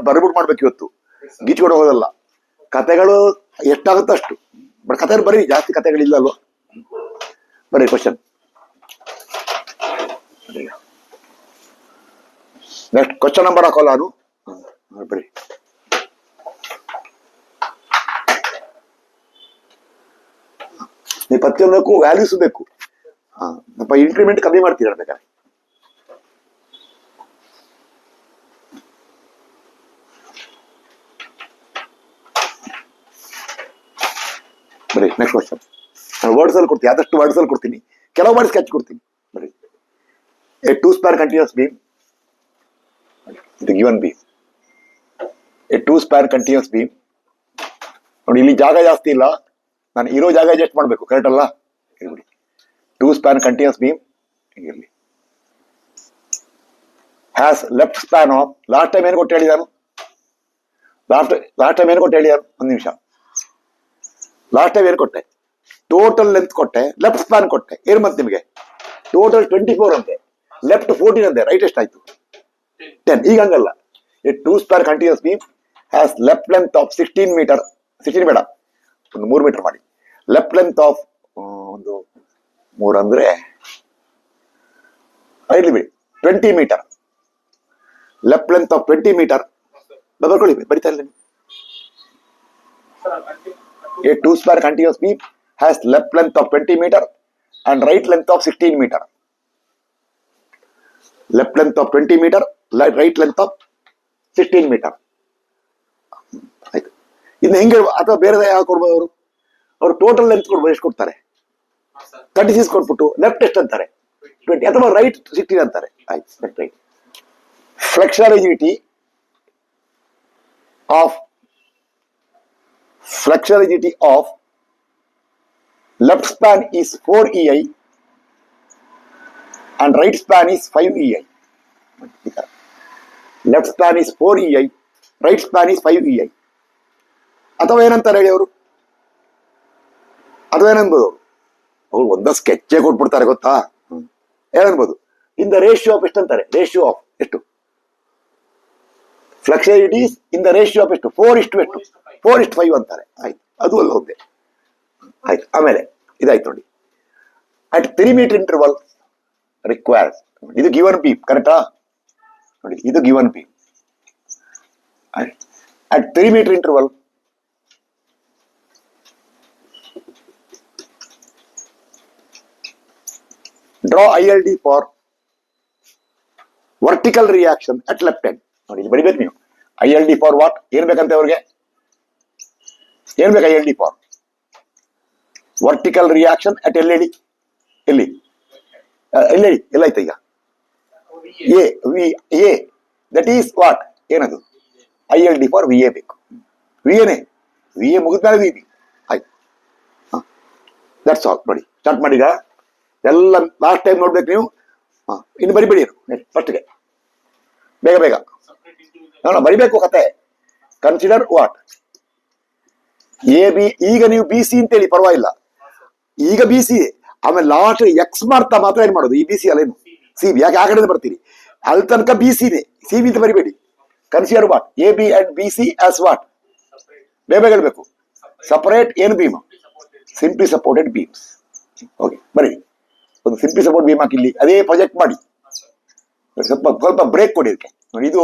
ಬರ್ಬಿಟ್ಟು ಮಾಡ್ಬೇಕು ಇವತ್ತು, ಗೀಚ್ಕೊಂಡು ಹೋಗೋದಲ್ಲ. ಕತೆಗಳು ಎಷ್ಟಾಗುತ್ತೋ ಅಷ್ಟು, ಬಟ್ ಕತೆ ಬರೀ, ಜಾಸ್ತಿ ಕತೆಗಳಿಲ್ಲ ಅಲ್ವಾ. ಬರೀ ಕ್ವಶನ್. ನೆಕ್ಸ್ಟ್ ಕ್ವಶನ್ ನಂಬರ್ ಹಾಕೋಲ್ಲ ಅದು, ಬರೀ. ನೀವು ಪ್ರತಿಯೊಂದಕ್ಕೂ ವ್ಯಾಲ್ಯೂಸ್ ಬೇಕು. ಸ್ವಲ್ಪ ಇನ್ಕ್ರಿಮೆಂಟ್ ಕಮ್ಮಿ ಮಾಡ್ತೀರ ಬೇಕಾದ್ರೆ. ಬರೀ ನೆಕ್ಸ್ಟ್ ಕ್ವಶನ್. ನಾನು ವರ್ಡ್ಸ್ ಅಲ್ಲಿ ಕೊಡ್ತೀನಿ, ಆದಷ್ಟು ವರ್ಡ್ಸ್ ಅಲ್ಲಿ ಕೊಡ್ತೀನಿ, ಕೆಲವು ವರ್ಡ್ ಸ್ಕೆಚ್ ಕೊಡ್ತೀನಿ. ಬರೀ ಎ 2 ಸ್ಕ್ವೇರ್ ಕಂಟಿನ್ಯೂಸ್ ಬೀಮ್, ಇದು given beam. A 2 square continuous beam. ನೋಡಿ ಇಲ್ಲಿ ಜಾಗ ಜಾಸ್ತಿ ಇಲ್ಲ, ನಾನು ಇರೋ ಜಾಗ ಅಡ್ಜಸ್ಟ್ ಮಾಡ್ಬೇಕು, ಕರೆಕ್ಟ್ ಅಲ್ಲ? ಇರ್ಬಿಡಿ. 2 ಸ್ಪ್ಯಾನ್ ಕಂಟಿನ್ಯೂಸ್ ಬೀಮ್ ಇರಲಿ. Has left span of, last time ಏನು ಕೊಟ್ಟು ಹೇಳಿ ನಾನು, ಲಾಸ್ಟ್ ಟೈಮ್ ಏನು ಕೊಟ್ಟು ಹೇಳಿ ನಾನು, ಒಂದು ನಿಮಿಷ. ಲಾಸ್ಟ್ ಟೈಮ್ ಏನು ಕೊಟ್ಟೆ? ಟೋಟಲ್ ಲೆಂತ್ ಕೊಟ್ಟೆ, ಲೆಫ್ಟ್ ಸ್ಪ್ಯಾನ್ ಕೊಟ್ಟೆ. ಏನು ಮತ್ತೆ ನಿಮಗೆ? ಟೋಟಲ್ 24 ಅಂತೆ, ಲೆಫ್ಟ್ 14 ಅಂತೆ, ರೈಟ್ ಎಷ್ಟಾಯ್ತು? 10. ಈಗ ಹಂಗಲ್ಲ. A 2 square continuous beam has left length of 16 metre, 16 ಬೇಡ, ಒಂದು 3 ಮೀಟರ್ ಮಾಡಿ. ಲೆಫ್ಟ್ ಲೆಂತ್ ಆಫ್ ಒಂದು 3 ಅಂದ್ರೆ ಇರ್ಲಿ ಬಿಡಿ, 20 metre. Left length of 20 metre. ಬರ್ಕೊಳ್ಳಿ, ಬರಿತಾ ಇಲ್ಲ. A 2 square continuous beam has left length of 20 meter and right length of 16 meter. Left length of 20 meter, right length of 16 meter. ಆಯ್ತು. ಇನ್ನು ಹೆಂಗೆ ಅಥವಾ ಬೇರೆ ಯಾವ ಕೊಡ್ಬೋದು ಅವರು? ಅವರು ಟೋಟಲ್ ಲೆಂತ್ ಕೊಡ್ಬೋದು, ಎಷ್ಟು ಕೊಡ್ತಾರೆ? 36 ಕೊಟ್ಬಿಟ್ಟು ಲೆಫ್ಟ್ ಎಷ್ಟು ಅಂತಾರೆ? 20, ಅಥವಾ ರೈಟ್ 16 ಅಂತಾರೆ. ಆಯ್ತು, right. ಫ್ಲೆಕ್ಸರ್ rigidity of left span is 4 EI and right span is 5 EI. Left span is 4 EI, right span is 5 EI. ಅಥವಾ ಏನಂತಾರೆ ಹೇಳಿ ಅವರು? ಅಥವಾ ಏನನ್ಬೋದು ಅವ್ರು? ಒಂದ ಸ್ಕೆಚ್ ಕೊಟ್ಬಿಡ್ತಾರೆ ಗೊತ್ತಾ? ಏನನ್ಬೋದು? ಇನ್ ದ ರೇಷಿಯೋ ಆಫ್ ಎಷ್ಟು ಅಂತಾರೆ? ರೇಷಿಯೋ ಆಫ್ ಎಷ್ಟು? Flexibility in the ratio of ಎಷ್ಟು? 4:5 ಅಂತಾರೆ. ಆಯ್ತು, ಅದು ಅಲ್ಲ ಹೋದೆ. ಆಯ್ತು, ಆಮೇಲೆ ಇದಾಯ್ತು ನೋಡಿ. At 3 metre interval required. ಇದು ಗಿವನ್ ಬೀಮ್, ಕರೆಕ್ಟಾ? ನೋಡಿ, ಇದು given beam. At 3 metre interval draw ILD for vertical reaction at left hand. ನೋಡಿ, ಇಲ್ಲಿ ಬಡಿಬೇಕು ನೀವು. ILD for what? ಏನ್ ಬೇಕಂತೆ ಅವ್ರಿಗೆ? ಏನ್ ಬೇಕು ILD for? Vertical reaction at ಎಲ್ಲಿ? ಎಲ್ಲಾಯ್ತು ಈಗ? A that is what? ಏನದು? ILD ಫಾರ್ VA ಬೇಕು. VA ಮುಗಿದ್ಮೇಲೆ VB. ಆಯ್ತು, ದಟ್ಸ್ ಆಲ್. ನೋಡಿ, ಸ್ಟಾರ್ಟ್ ಮಾಡಿದ ಎಲ್ಲ. ಲಾಸ್ಟ್ ಟೈಮ್ ನೋಡ್ಬೇಕು ನೀವು. ಇನ್ನು ಬರಿಬೇಡಿ ಫಸ್ಟ್ಗೆ, ಬೇಗ ನಾನು ಬರಿಬೇಕು ಕತೆ. Consider what? AB. ಈಗ ನೀವು BC ಅಂತೇಳಿ ಪರವಾಗಿಲ್ಲ, ಈಗ BC. ಆಮೇಲೆ ಲಾಸ್ಟ್ ಎಕ್ಸ್ ಮಾಡ್ತಾ ಮಾತ್ರ ಏನ್ ಮಾಡೋದು? ಈ BC ಅಲ್ಲೇನು CB? ಯಾಕೆ ಆ ಕಡೆ ಬರ್ತೀರಿ? ಅಲ್ಲಿ ತನಕ BCನೇ, CB ಅಂತ ಬರಿಬೇಡಿ. Consider what? AB and BC as what? ಬೇಗ ಹೇಳ್ಬೇಕು. ಸಪರೇಟ್ ಏನು beam? Simply supported beams. Okay, ಬರೀ ಒಂದು ಸಿಂಪ್ಲಿ ಸಪೋರ್ಟ್ ಬೀಮ್ ಹಾಕಿಲ್ಲಿ, ಅದೇ ಪ್ರಾಜೆಕ್ಟ್ ಮಾಡಿ. ಸ್ವಲ್ಪ ಬ್ರೇಕ್ ಕೊಡಿ ಇದಕ್ಕೆ. ನೋಡಿ, ಇದು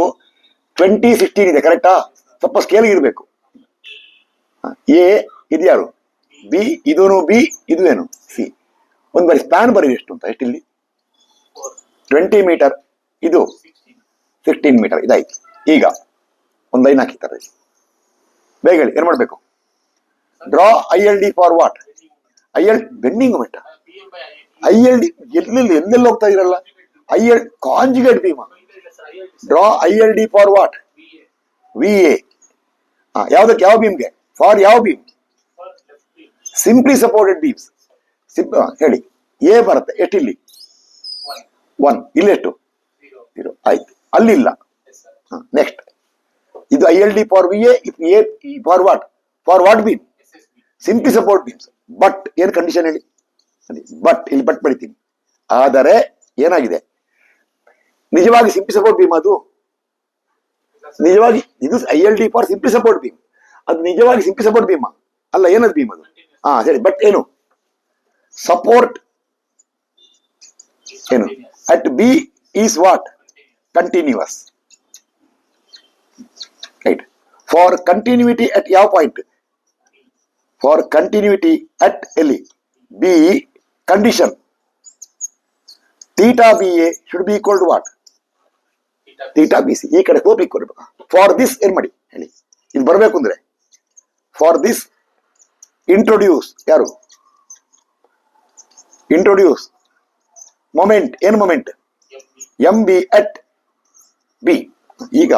2016 ಇದೆ, ಕರೆಕ್ಟಾ? ಸ್ವಲ್ಪ ಸ್ಕೇಲ್ ಇರಬೇಕು. ಎ ಇದು ಯಾರು? ಬಿ, ಇದೂನು ಬಿ, ಇದು ಏನು? ಸಿ. ಒಂದು ಬರೀ ಸ್ಪ್ಯಾನ್ ಬರೀ ಎಷ್ಟು ಅಂತ? ಎಷ್ಟಿಲ್ಲಿ? 20 ಮೀಟರ್, ಇದು 16 ಮೀಟರ್. ಇದಾಯ್ತು. ಈಗ ಒಂದು ಲೈನ್ ಹಾಕಿದ್ದಾರೆ. ಬೇಗ ಹೇಳಿ, ಏನ್ ಮಾಡ್ಬೇಕು? Draw ILD for what? Bending ಮೆಟ್ಟ. ILD ಎಲ್ಲೆಲ್ಲ ಹೋಗ್ತಾ ಇರಲ್ಲ. Conjugate beam. Draw ILD for what? VA. ಯಾವ್ದಕ್ಕೆ? ಯಾವ ಬೀಮ್ಗೆ? ಫಾರ್ ಯಾವ ಬೀಮ್? Simply supported beams. ಹೇಳಿ. ಎ ಬರುತ್ತೆ ಎಷ್ಟಿಲ್ಲಿ? 1. ಇಲ್ಲೆಷ್ಟು? 0. ಆಯ್ತು, ಅಲ್ಲಿಲ್ಲ. ನೆಕ್ಸ್ಟ್, ಇದು ILD for VA. A for what? For what beam? Simply support beans. But ಏನ್ ಕಂಡೀಷನ್ ಹೇಳಿ? ಬಟ್ ಇಲ್ಲಿ ಬಟ್ ಬರಿತೀನಿ. ಆದರೆ ಏನಾಗಿದೆ? ನಿಜವಾಗಿ ಸಿಂಪ್ಲಿ ಸಪೋರ್ಟ್ ಬೀಮ್ ಅದು ನಿಜವಾಗಿ ಇದು ILD for simply support beam. ಅದು ನಿಜವಾಗಿ ಸಿಂಪ್ಲಿ ಸಪೋರ್ಟ್ ಬೀಮ್ ಅಲ್ಲ, ಏನದು ಬೀಮ್ ಅದು? ಸರಿ, ಬಟ್ ಏನು ಸಪೋರ್ಟ್ ಏನು at B is what? Continuous, right? For continuity at ಯಾವ ಪಾಯಿಂಟ್? ಫಾರ್ ಕಂಟಿನ್ಯೂಟಿ ಅಟ್ ಎಲ್ಲಿ? B condition theta B A should be equal to what? Theta B C. ಈ ಕಡೆ ಹೋಗಿ ಕೊಡ್ಬೇಕು. ಫಾರ್ ದಿಸ್ ಏನ್ ಮಾಡಿ ಹೇಳಿ, ಇದು ಬರಬೇಕು ಅಂದ್ರೆ ಫಾರ್ ದಿಸ್ ಇಂಟ್ರೊಡ್ಯೂಸ್ ಯಾರು? Introduce moment. ಏನು moment? M B at B. ಈಗ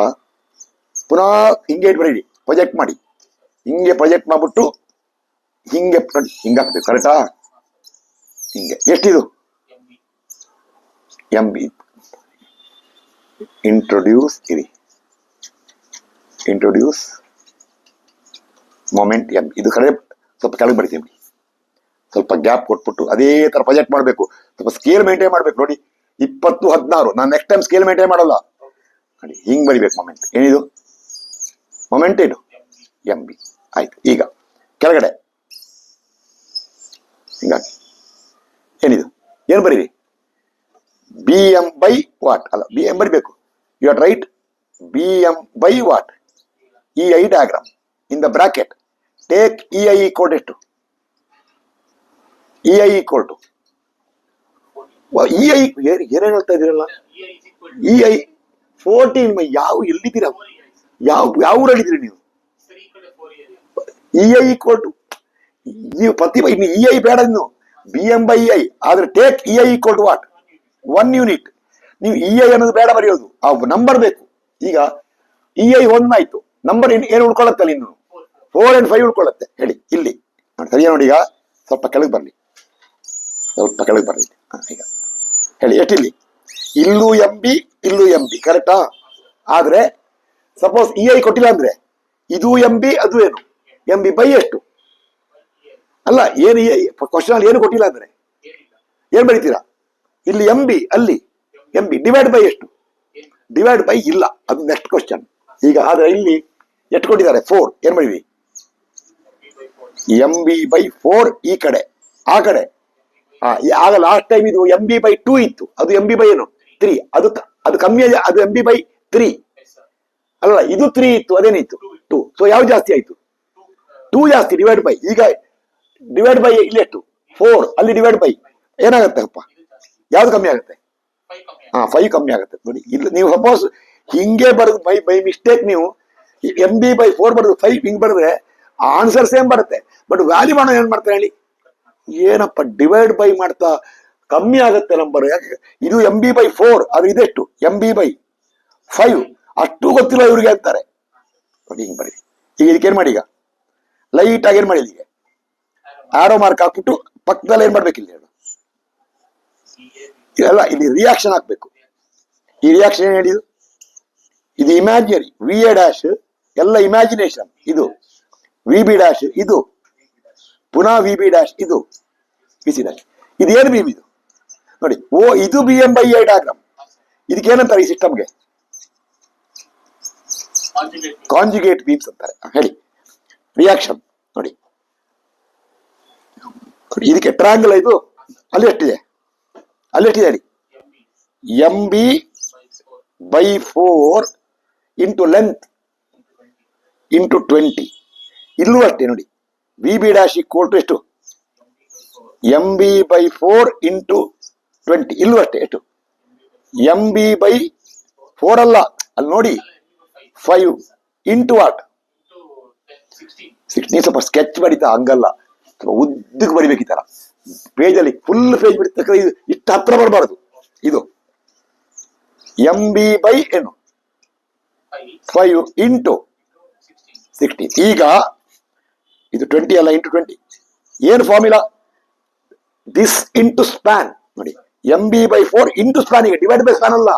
ಪುನಃ ಹಿಂಗೆ ಬರೀರಿ, ಪ್ರೊಜೆಕ್ಟ್ ಮಾಡಿ. ಹಿಂಗೆ ಪ್ರೊಜೆಕ್ಟ್ ಮಾಡ್ಬಿಟ್ಟು ಹಿಂಗೆ ಹಿಂಗಾಗ್ತದೆ, ಕರೆಕ್ಟಾ? ಹಿಂಗೆ ಎಷ್ಟಿದು? ಎಂ ಬಿ ಇಂಟ್ರೊಡ್ಯೂಸ್ ಇರಿ, ಇಂಟ್ರೊಡ್ಯೂಸ್ ಮೊಮೆಂಟ್ ಎಂ. ಇದು ಕಡೆ ಸ್ವಲ್ಪ ಕೆಳಗೆ ಬರಿತೀವಿ, ಸ್ವಲ್ಪ ಗ್ಯಾಪ್ ಕೊಟ್ಬಿಟ್ಟು ಅದೇ ತರ ಪ್ರೊಜೆಕ್ಟ್ ಮಾಡಬೇಕು. ಸ್ವಲ್ಪ ಸ್ಕೇಲ್ ಮೇಂಟೈನ್ ಮಾಡ್ಬೇಕು. ನೋಡಿ 20, 16. ನಾನು ನೆಕ್ಸ್ಟ್ ಟೈಮ್ ಸ್ಕೇಲ್ ಮೇಂಟೈನ್ ಮಾಡಲ್ಲ. ನೋಡಿ ಹಿಂಗ್ ಬರಿಬೇಕು ಮೊಮೆಂಟ್. ಏನಿದು ಮೊಮೆಂಟ್? ಏನು? M B. ಆಯ್ತು. ಈಗ ಕೆಳಗಡೆ ಹಿಂಗಾಗಿ ಏನಿದು? ಏನು ಬರೀರಿ? B M by what? ಅಲ್ಲ, ಬಿ ಎಂ ಬರಿಬೇಕು. You are right. B M by what? EI diagram in the bracket take EI equal ಎಷ್ಟು? EI ಈಕ್ವಲ್ ಟು EI ಏನೇನು ಹೇಳ್ತಾ ಇದೀರಲ್ಲ? EI 14. ಯಾವ ಎಲ್ಲಿದ್ದೀರಾ? ಯಾವ ಊರಲ್ಲಿದ್ದೀರಿ ನೀವು? EI ಈಕ್ವಲ್ ಟು ನೀವು ಪ್ರತಿ ಇನ್ನು EI ಬೇಡ, ಇನ್ನು BM ಬೈ EI. ಆದ್ರೆ take EI equal to what? 1 unit. ನೀವು EI ಅನ್ನೋದು ಬೇಡ ಬರೆಯೋದು, ಆ ನಂಬರ್ ಬೇಕು. ಈಗ EI 1 ಆಯ್ತು, ನಂಬರ್ ಏನು ಉಳ್ಕೊಳ್ಳುತ್ತಲ್ಲ? ಇನ್ನು 4 and 5 ಉಳ್ಕೊಳ್ಳುತ್ತೆ. ಹೇಳಿ ಇಲ್ಲಿ ನೋಡಿ, ಸರಿಯಾ? ನೋಡಿ, ಈಗ ಸ್ವಲ್ಪ ಕೆಳಗೆ ಬರ್ಲಿ, ಸ್ವಲ್ಪ ಕೆಳಗೆ ಬರ್ಲಿ. ಈಗ ಹೇಳಿ ಎಷ್ಟಿಲ್ಲಿ? ಇಲ್ಲೂ MB, ಇಲ್ಲೂ MB, ಕರೆಕ್ಟಾ? ಆದ್ರೆ ಸಪೋಸ್ EI ಕೊಟ್ಟಿಲ್ಲ ಅಂದ್ರೆ ಇದು MB, ಅದು ಏನು MB ಬೈ ಎಷ್ಟು? ಅಲ್ಲ, ಏನು ಕ್ವಶನ್ ಅಲ್ಲಿ ಏನು ಕೊಟ್ಟಿಲ್ಲ ಅಂದ್ರೆ ಏನ್ ಬರೀತೀರಾ? ಇಲ್ಲಿ MB, ಅಲ್ಲಿ MB ಡಿವೈಡ್ ಬೈ ಎಷ್ಟು? ಡಿವೈಡ್ ಬೈ ಇಲ್ಲ, ಅದು ನೆಕ್ಸ್ಟ್ ಕ್ವಶನ್. ಈಗ ಆದ್ರೆ ಇಲ್ಲಿ ಎಷ್ಟು ಕೊಟ್ಟಿದ್ದಾರೆ? 4. ಏನ್ ಮಾಡಿದ್ವಿ? MB ಬೈ 4 ಈ ಕಡೆ, ಆ ಕಡೆ. ಆಗ ಲಾಸ್ಟ್ ಟೈಮ್ ಇದು MB ಬೈ 2 ಇತ್ತು, ಅದು MB ಬೈ ಏನು 3. ಅದು ಕಮ್ಮಿ, ಅದು MB ಬೈ 3 ಅಲ್ಲ, ಇದು 3 ಇತ್ತು, ಅದೇನಿತ್ತು 2. ಸೊ ಯಾವ ಜಾಸ್ತಿ ಆಯ್ತು? 2 ಜಾಸ್ತಿ, ಡಿವೈಡ್ ಬೈ. ಈಗ ಡಿವೈಡ್ ಬೈ ಇಲ್ಲಿ ಎಷ್ಟು? 4. ಅಲ್ಲಿ ಡಿವೈಡ್ ಬೈ ಏನಾಗುತ್ತೆ ಅಪ್ಪ? ಯಾವ್ದು ಕಮ್ಮಿ ಆಗುತ್ತೆ? 5 ಕಮ್ಮಿ ಆಗುತ್ತೆ. ನೋಡಿ, ಇಲ್ಲಿ ನೀವು ಸಪೋಸ್ ಹಿಂಗೆ ಬರೆದು ಬೈ ಮಿಸ್ಟೇಕ್ ನೀವು MB ಬೈ 4 ಬರೆದು 5 ಹಿಂಗ್ ಬರೆದ್ರೆ ಆನ್ಸರ್ ಸೇಮ್ ಬರುತ್ತೆ. ಬಟ್ ವ್ಯಾಲ್ಯೂ ಮಾಡೋ ಏನ್ ಮಾಡ್ತಾರೆ ಹೇಳಿ? ಏನಪ್ಪ ಡಿವೈಡ್ ಬೈ ಮಾಡ್ತಾ ಕಮ್ಮಿ ಆಗುತ್ತೆ ನಂಬರ್. ಯಾಕೆ? ಇದು MB ಬೈ 4, ಅದು ಇದೆಷ್ಟು? MB by 5. ಅಷ್ಟು ಗೊತ್ತಿಲ್ಲ ಇವ್ರಿಗೆ ಅಂತಾರೆ. ನೋಡಿ ಹಿಂಗ್ ಬರೀ. ಈಗ ಇದಕ್ಕೆ ಏನ್ ಮಾಡಿ? ಈಗ ಲೈಟ್ ಆಗಿ ಏನ್ ಮಾಡಿ? ಇಲ್ಲಿಗೆ ಆರೋ ಮಾರ್ಕ್ ಹಾಕ್ಬಿಟ್ಟು ಪಕ್ಕದಲ್ಲಿ ಏನ್ ಮಾಡ್ಬೇಕು? ಇಲ್ಲಿ ಇದೆಲ್ಲ ಇಲ್ಲಿ ರಿಯಾಕ್ಷನ್ ಹಾಕ್ಬೇಕು. ಈ ರಿಯಾಕ್ಷನ್ ಏನ್ ಹೇಳಿದು? ಇದು ಇಮ್ಯಾಜಿನರಿ. VA ಡ್ಯಾಶ್ ಎಲ್ಲ ಇಮ್ಯಾಜಿನೇಷನ್. ಇದು VB ಡ್ಯಾಶ್, ಇದು ಪುನಃ VB ಡ್ಯಾಶ್, ಇದು BC ಡ್ಯಾಶ್. ಇದು ಏನು ಬೀಮ್? ಇದು ನೋಡಿ, ಇದು BM ಬೈ EI ಡಯಾಗ್ರಾಮ್. ಇದಕ್ಕೆ ಏನಂತಾರೆ ಈ ಸಿಸ್ಟಮ್ಗೆ? ಕಾಂಜುಗೇಟ್ ಬೀಮ್ಸ್ ಅಂತಾರೆ. ಹೇಳಿ ರಿಯಾಕ್ಷನ್. ನೋಡಿ ಇದಕ್ಕೆ ಟ್ರಯಾಂಗಲ್. ಇದು ಅಲ್ಲಿ ಎಷ್ಟಿದೆ? ಅಲ್ಲಿ ಎಷ್ಟಿದೆ ಹೇಳಿ? MB by 4 into length into 20. ಇಲ್ಲೂ ಅಷ್ಟೇ ನೋಡಿ, VB ಡ್ಯಾಶ್ ಈಕ್ವಲ್ ಟು ಎಷ್ಟು? MB by 4 into 20. ಇಲ್ಲೂ ಅಷ್ಟೇ ಎಷ್ಟು? MB ಬೈ 4 ಅಲ್ಲ, ಅಲ್ಲಿ ನೋಡಿ 5 ಇಂಟು ವಾಟ್? 16. ಸ್ವಲ್ಪ ಸ್ಕೆಚ್ ಬರೀತಾ, ಹಂಗಲ್ಲ, ಸ್ವಲ್ಪ ಉದ್ದಕ್ಕೆ ಬರಿಬೇಕು. ಈ ತರ ಪೇಜಲ್ಲಿ ಫುಲ್ ಪೇಜ್ ಬಿಡ್ತಕ್ಕ, ಇದು ಇಷ್ಟು ಹತ್ರ ಬರಬಾರದು. ಇದು MB ಬೈ ಏನು 5 ಇಂಟು 16. ಈಗ ಇದು 20 ಅಲ್ಲ, ಇಂಟು 20. ಏನು ಫಾರ್ಮುಲಾ? This into span. ನೋಡಿ, MB ಬೈ 4 ಇಂಟು ಸ್ಪ್ಯಾನ್. ಈಗ ಡಿವೈಡ್ ಬೈ ಸ್ಪ್ಯಾನ್ ಅಲ್ಲ,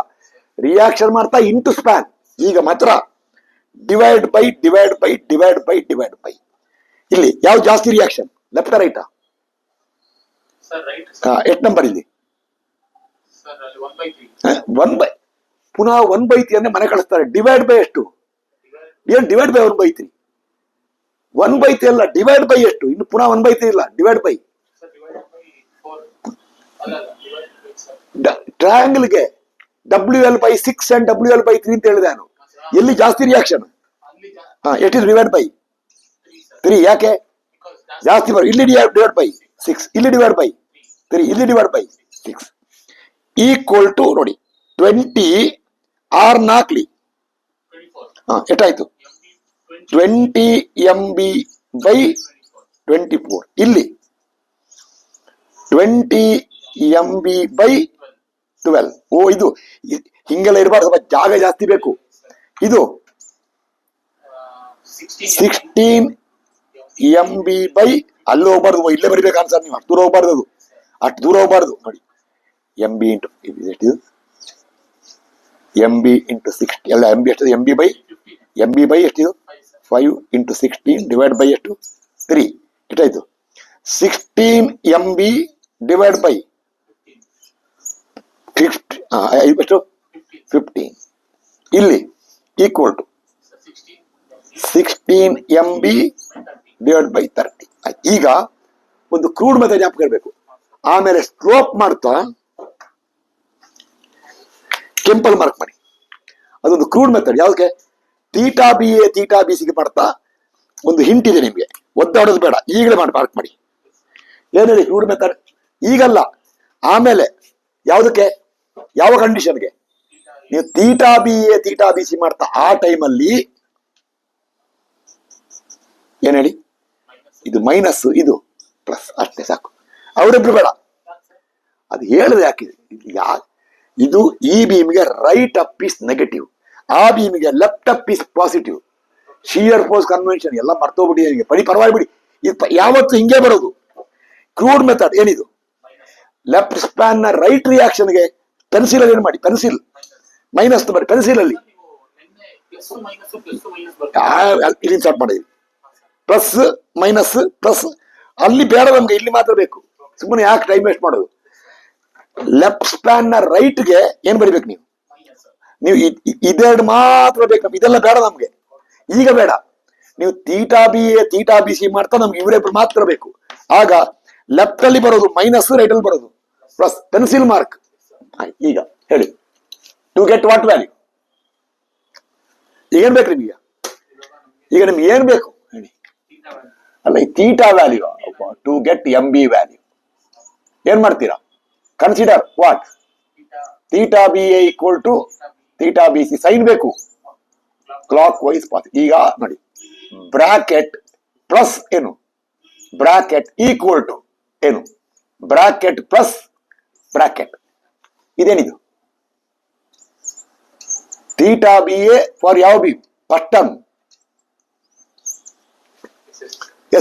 ರಿಯಾಕ್ಷನ್ ಮಾಡ್ತಾ ಇಂಟು ಸ್ಪ್ಯಾನ್. ಈಗ ಮಾತ್ರ divide by divide by divide by divide by. ಇಲ್ಲಿ ಯಾವ ಜಾಸ್ತಿ ರಿಯಾಕ್ಷನ್? ಲೆಫ್ಟ್ ರೈಟಾ? ಎಷ್ಟು ನಂಬರ್ ಇಲ್ಲಿ? 1 ಬೈ ಪುನಃ 1/3 ಅಂದ್ರೆ ಮನೆ ಕಳಿಸ್ತಾರೆ. ಡಿವೈಡ್ ಬೈ ಎಷ್ಟು? ಏನು ಡಿವೈಡ್ ಬೈ 1/3. 1/3 ಅಲ್ಲ, ಡಿವೈಡ್ ಬೈ ಎಷ್ಟು? ಇನ್ನು ಪುನಃ 1/3 ಇಲ್ಲ, divide by. ಟ್ರಯಾಂಗಲ್ಗೆ WL/6 and WL/3 ಅಂತ ಹೇಳಿದೆ ನಾನು. ಎಲ್ಲಿ ಜಾಸ್ತಿ ರಿಯಾಕ್ಷನ್? ಎಷ್ಟಿದೆ? Divide by 3. ಯಾಕೆ ಜಾಸ್ತಿ ಬರೋ? ಇಲ್ಲಿ ಡಿವೈಡ್ ಬೈ 6, ಇಲ್ಲಿ ಡಿವೈಡ್ ಬೈ 3, ಇಲ್ಲಿ ಡಿವೈಡ್ ಬೈ 6 ಈಕ್ವಲ್ ಟು ನೋಡಿ 20 6 4 ಎಷ್ಟಾಯ್ತು? 20 MB/24. ಇಲ್ಲಿ 20 MB/12. ಓ, ಇದು ಹಿಂಗೆಲ್ಲ ಇರಬಾರ್ದು, ಸ್ವಲ್ಪ ಜಾಗ ಜಾಸ್ತಿ ಬೇಕು. ಇದು 16 MB ಅಲ್ಲಿ ಹೋಗ್ಬಾರ್ದು, ಇಲ್ಲೇ ಬರಿಬೇಕು ಆನ್ಸರ್. ನೀವು ಅಷ್ಟು ದೂರ ಹೋಗ್ಬಾರ್ದು, ಅದು ಅಷ್ಟು ದೂರ ಹೋಗ್ಬಾರ್ದು. ನೋಡಿ MB ಇಂಟು ಎಷ್ಟಿದು? MB ಇಂಟು 60 ಎಲ್ಲ MB ಎಷ್ಟಿದೆ? MB ಎಷ್ಟಿದು? 5 ಇಂಟು 16 ಡಿವೈಡ್ ಬೈ ಎಷ್ಟು? 3. ಎಷ್ಟಾಯ್ತು? 16 MB ಡಿವೈಡ್ ಬೈ 50 ಎಷ್ಟು? 15. ಇಲ್ಲಿ equal to 16 MB divide by 30. ಈಗ ಒಂದು ಕ್ರೂಡ್ ಮೆಥಡ್ ಜ್ಞಾಪಕ ಇರಬೇಕು. ಆಮೇಲೆ ಸ್ಲೋಪ್ ಮಾಡ್ತಾ ಕೆಂಪಲ್ ಮಾರ್ಕ್ ಮಾಡಿ. ಅದೊಂದು ಕ್ರೂಡ್ ಮೆಥಡ್. ಯಾವ್ದಕ್ಕೆ? θBA θBCಗೆ ಮಾಡ್ತಾ ಒಂದು ಹಿಂಟ್ ಇದೆ ನಿಮ್ಗೆ, ಒದ್ದಾಡೋದು ಬೇಡ, ಈಗಲೇ ಮಾರ್ಕ್ ಮಾಡಿ. ಏನ್ ಹೇಳಿ? ಕ್ರೂಡ್ ಮೆಥಡ್ ಈಗಲ್ಲ, ಆಮೇಲೆ. ಯಾವುದಕ್ಕೆ? ಯಾವ ಕಂಡೀಷನ್ಗೆ? ನೀವು θBA θBC ಮಾಡ್ತಾ ಆ ಟೈಮಲ್ಲಿ ಏನ್ ಹೇಳಿ? ಇದು ಮೈನಸ್, ಇದು ಪ್ಲಸ್, ಅಷ್ಟೇ ಸಾಕು. ಅವರಿಬ್ರು ಬೇಡ. ಅದು ಹೇಳಿದ್ರೆ ಯಾಕಿದೆ? ಇದು ಈ ಬೀಮ್ಗೆ ರೈಟ್ ಅಪ್ ಇಸ್ ನೆಗೆಟಿವ್, ಆ ಬೀಮ್ಗೆ left up is positive. Shear force convention ಎಲ್ಲ ಮರ್ತೋಗ್ಬಿಟ್ಟಿದೆ. ಪರವಾಗಿ ಬಿಡಿ, ಇದು ಯಾವತ್ತು ಹಿಂಗೆ ಬರೋದು. ಕ್ರೂಡ್ ಮೆಥಡ್ ಏನಿದು? ಲೆಫ್ಟ್ ಸ್ಪ್ಯಾನ್ ನ ರೈಟ್ ರಿಯಾಕ್ಷನ್ಗೆ ಪೆನ್ಸಿಲ್ ಅಲ್ಲಿ ಏನ್ ಮಾಡಿ? ಪೆನ್ಸಿಲ್ ಮೈನಸ್ ಬರೀ ಪೆನ್ಸಿಲ್ ಅಲ್ಲಿ ಇಲ್ಲಿ ಸ್ಟಾರ್ಟ್ ಮಾಡಿದ್ವಿ. ಪ್ಲಸ್ ಮೈನಸ್ ಪ್ಲಸ್, ಅಲ್ಲಿ ಬೇಡ ನಮ್ಗೆ, ಇಲ್ಲಿ ಮಾತ್ರ ಬೇಕು. ಸುಮ್ಮನೆ ಯಾಕೆ ಟೈಮ್ ವೇಸ್ಟ್ ಮಾಡೋದು? ಲೆಫ್ಟ್ ಸ್ಪ್ಯಾನ್ ನ ರೈಟ್ಗೆ ಏನ್ ಬರಿಬೇಕು? ನೀವು ಇದೆರಡು ಮಾತ್ರ ಬೇಕು ನಮ್ಗೆ, ಇದೆಲ್ಲ ಬೇಡ ನಮ್ಗೆ, ಈಗ ಬೇಡ. ನೀವು θBA θBC ಮಾಡ್ತಾ ನಮ್ಗೆ ಇವರಿಬ್ರು ಮಾತ್ರ ಬೇಕು. ಆಗ ಲೆಫ್ಟ್ ಅಲ್ಲಿ ಬರೋದು ಮೈನಸ್, ರೈಟ್ ಅಲ್ಲಿ ಬರೋದು ಪ್ಲಸ್, ಪೆನ್ಸಿಲ್ ಮಾರ್ಕ್. ಈಗ ಹೇಳಿ, ಟು ಗೆಟ್ ವಾಟ್ ವ್ಯಾಲ್ಯೂ? ಏನ್ ಬೇಕು ನಿಮಗೆ? ಈಗ ನಿಮ್ಗೆ ಏನ್ ಬೇಕು ಹೇಳಿ? ಅಲ್ಲ, ಈ θ value to get MB value ಏನ್ ಮಾಡ್ತೀರಾ? Consider what? θBA equal to θBC. Sign ಬೇಕು, ಕ್ಲಾಕ್ ವೈಸ್ ಪಾತ್. ಈಗ ನೋಡಿ, ಬ್ರಾಕೆಟ್ ಪ್ಲಸ್ ಏನು? ಬ್ರಾಕೆಟ್ ಈಕ್ವಲ್ ಟು ಏನು? Bracket plus bracket. ಇದೇನಿದು? θBA ಫಾರ್ ಯಾವ ಬಿ? First term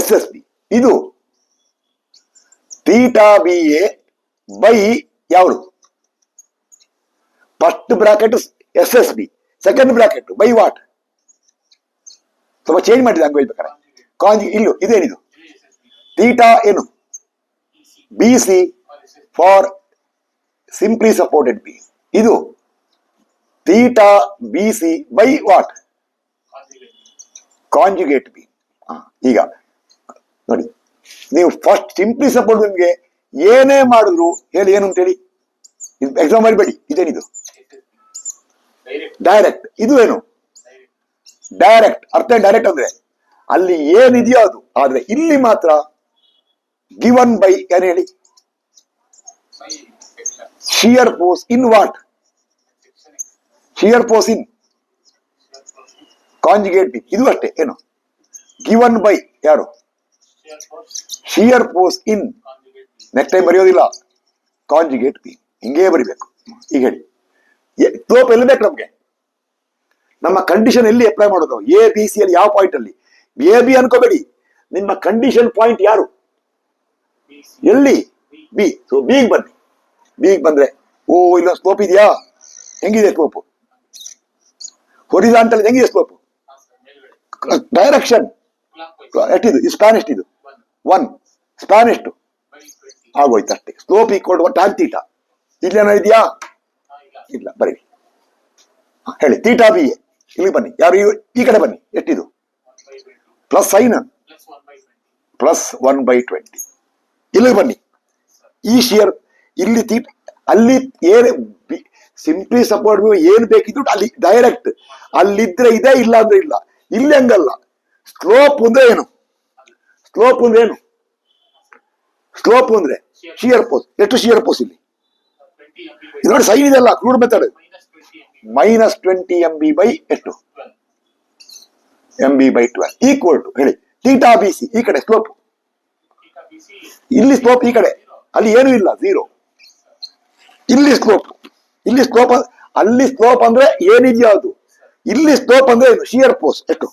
SSB. ಇದು θBA ಬೈ ಯಾವುದು? First bracket SSB, second bracket by what? ಸ್ವಲ್ಪ ಚೇಂಜ್ ಮಾಡಿದೆ ಹಂಗೆ ಹೇಳ್ಬೇಕಾರೆ. ಇಲ್ಲೂ ಇದೇನಿದು? θ ಏನು? BC for simply supported B. ಇದು θBC by what? Conjugate B. ಈಗ ನೋಡಿ, ನೀವು ಫಸ್ಟ್ ಸಿಂಪ್ಲಿ ಸಪೋರ್ಟ್ ನಿಮ್ಗೆ ಏನೇ ಮಾಡಿದ್ರು ಹೇಳಿ ಏನು ಅಂತೇಳಿ. ಎಕ್ಸಾಮ್ ಮಾಡಬೇಡಿ. ಇದೇನಿದು? ಡೈರೆಕ್ಟ್. ಇದು ಏನು? ಡೈರೆಕ್ಟ್. ಅರ್ಥ ಡೈರೆಕ್ಟ್ ಅಂದ್ರೆ ಅಲ್ಲಿ ಏನಿದೆಯೋ ಅದು. ಆದ್ರೆ ಇಲ್ಲಿ ಮಾತ್ರ ಗಿವನ್ ಬೈ ಏನ್ ಹೇಳಿ? Shear force in what? Shear force in conjugate B. ಇದು ಅಷ್ಟೇ. ಏನು? ಗಿವನ್ ಬೈ ಯಾರು? Shear force in, next time ಬರೆಯೋದಿಲ್ಲ, ಕಾಂಜುಗೇಟ್ ಬಿ. ಹಿಂಗೇ ಬರಿಬೇಕು. ಈಗ ಹೇಳಿ, ಸ್ಲೋಪ್ ಎಲ್ಲಿ ಬೇಕು ನಮ್ಗೆ? ನಮ್ಮ ಕಂಡೀಷನ್ ಎಲ್ಲಿ ಅಪ್ಲೈ ಮಾಡೋದು? ABC ಅಲ್ಲಿ ಯಾವ ಪಾಯಿಂಟ್ ಅಲ್ಲಿ? AB ಅನ್ಕೋಬೇಡಿ, ನಿಮ್ಮ ಕಂಡೀಷನ್ ಪಾಯಿಂಟ್ ಯಾರು? ಎಲ್ಲಿ? ಬಿ. ಸೊ ಬಿಗ್ ಬನ್ನಿ. ಬಿಗ್ ಬಂದ್ರೆ ಓ ಇಲ್ಲೊಂದು ಸ್ಲೋಪ್ ಇದೆಯಾ? ಹೆಂಗಿದೆ ಸ್ಲೋಪ್? ಹೊರಿಜಾಂಟಲ್ ಹೆಂಗಿದೆ ಸ್ಲೋಪ್? ಡೈರೆಕ್ಷನ್ ಎಷ್ಟಿದು? ಈ ಸ್ಪ್ಯಾನ್ ಎಷ್ಟಿದು? 1. ಸ್ಪ್ಯಾನ್ ಎಷ್ಟು? ಆಗೋಯ್ತು ಅಷ್ಟೇ. Slope equal to tan θ. ಇಲ್ಲೇನೋ ಇದೆಯಾ? ಇಲ್ಲ, ಬರೀ ಹೇಳಿ. θBA ಇಲ್ಲಿ ಬನ್ನಿ, ಯಾರು ಈ ಕಡೆ ಬನ್ನಿ. ಎಷ್ಟಿದು ಪ್ಲಸ್ ಸೈನ್ ಪ್ಲಸ್ 1/20. ಇಲ್ಲಿ ಬನ್ನಿ, ಈ ಶಿಯರ್ ಇಲ್ಲಿ ಅಲ್ಲಿ ಏನು ಸಿಂಪ್ಲಿ ಸಪೋರ್ಟ್ ಏನ್ ಬೇಕಿದ್ರು ಅಲ್ಲಿ ಡೈರೆಕ್ಟ್ ಅಲ್ಲಿದ್ರೆ ಇದೆ, ಇಲ್ಲ ಅಂದ್ರೆ ಇಲ್ಲ. ಇಲ್ಲಿ ಹಂಗಲ್ಲ. ಸ್ಲೋಪ್ ಅಂದ್ರೆ ಏನು? ಸ್ಲೋಪ್ ಅಂದ್ರೆ ಏನು? ಸ್ಲೋಪ್ ಅಂದ್ರೆ ಶಿಯರ್ ಫೋರ್ಸ್. ಎಷ್ಟು ಶಿಯರ್ ಫೋರ್ಸ್ ಇಲ್ಲಿ? ಇದು ನೋಡಿ ಸೈನ್ ಇದೆಲ್ಲ ಕ್ರೂಡ್ ಮೆಥಡ್. -20 MB ಬೈ ಎಷ್ಟು? MB/12 ಈಕ್ವಲ್ ಟು ಹೇಳಿ ಥೀಟಾ BC. ಈ ಕಡೆ ಸ್ಲೋಪ್, ಇಲ್ಲಿ ಸ್ಲೋಪ್ ಈ ಕಡೆ, ಅಲ್ಲಿ ಏನು ಇಲ್ಲ, 0. ಇಲ್ಲಿ ಸ್ಲೋಪ್, ಇಲ್ಲಿ ಸ್ಲೋಪ್, ಅಲ್ಲಿ ಸ್ಲೋಪ್ ಅಂದ್ರೆ ಏನಿದೆಯೋ ಅದು. ಇಲ್ಲಿ ಸ್ಲೋಪ್ ಅಂದ್ರೆ ಏನು? ಶಿಯರ್ ಫೋರ್ಸ್ ಎಷ್ಟು?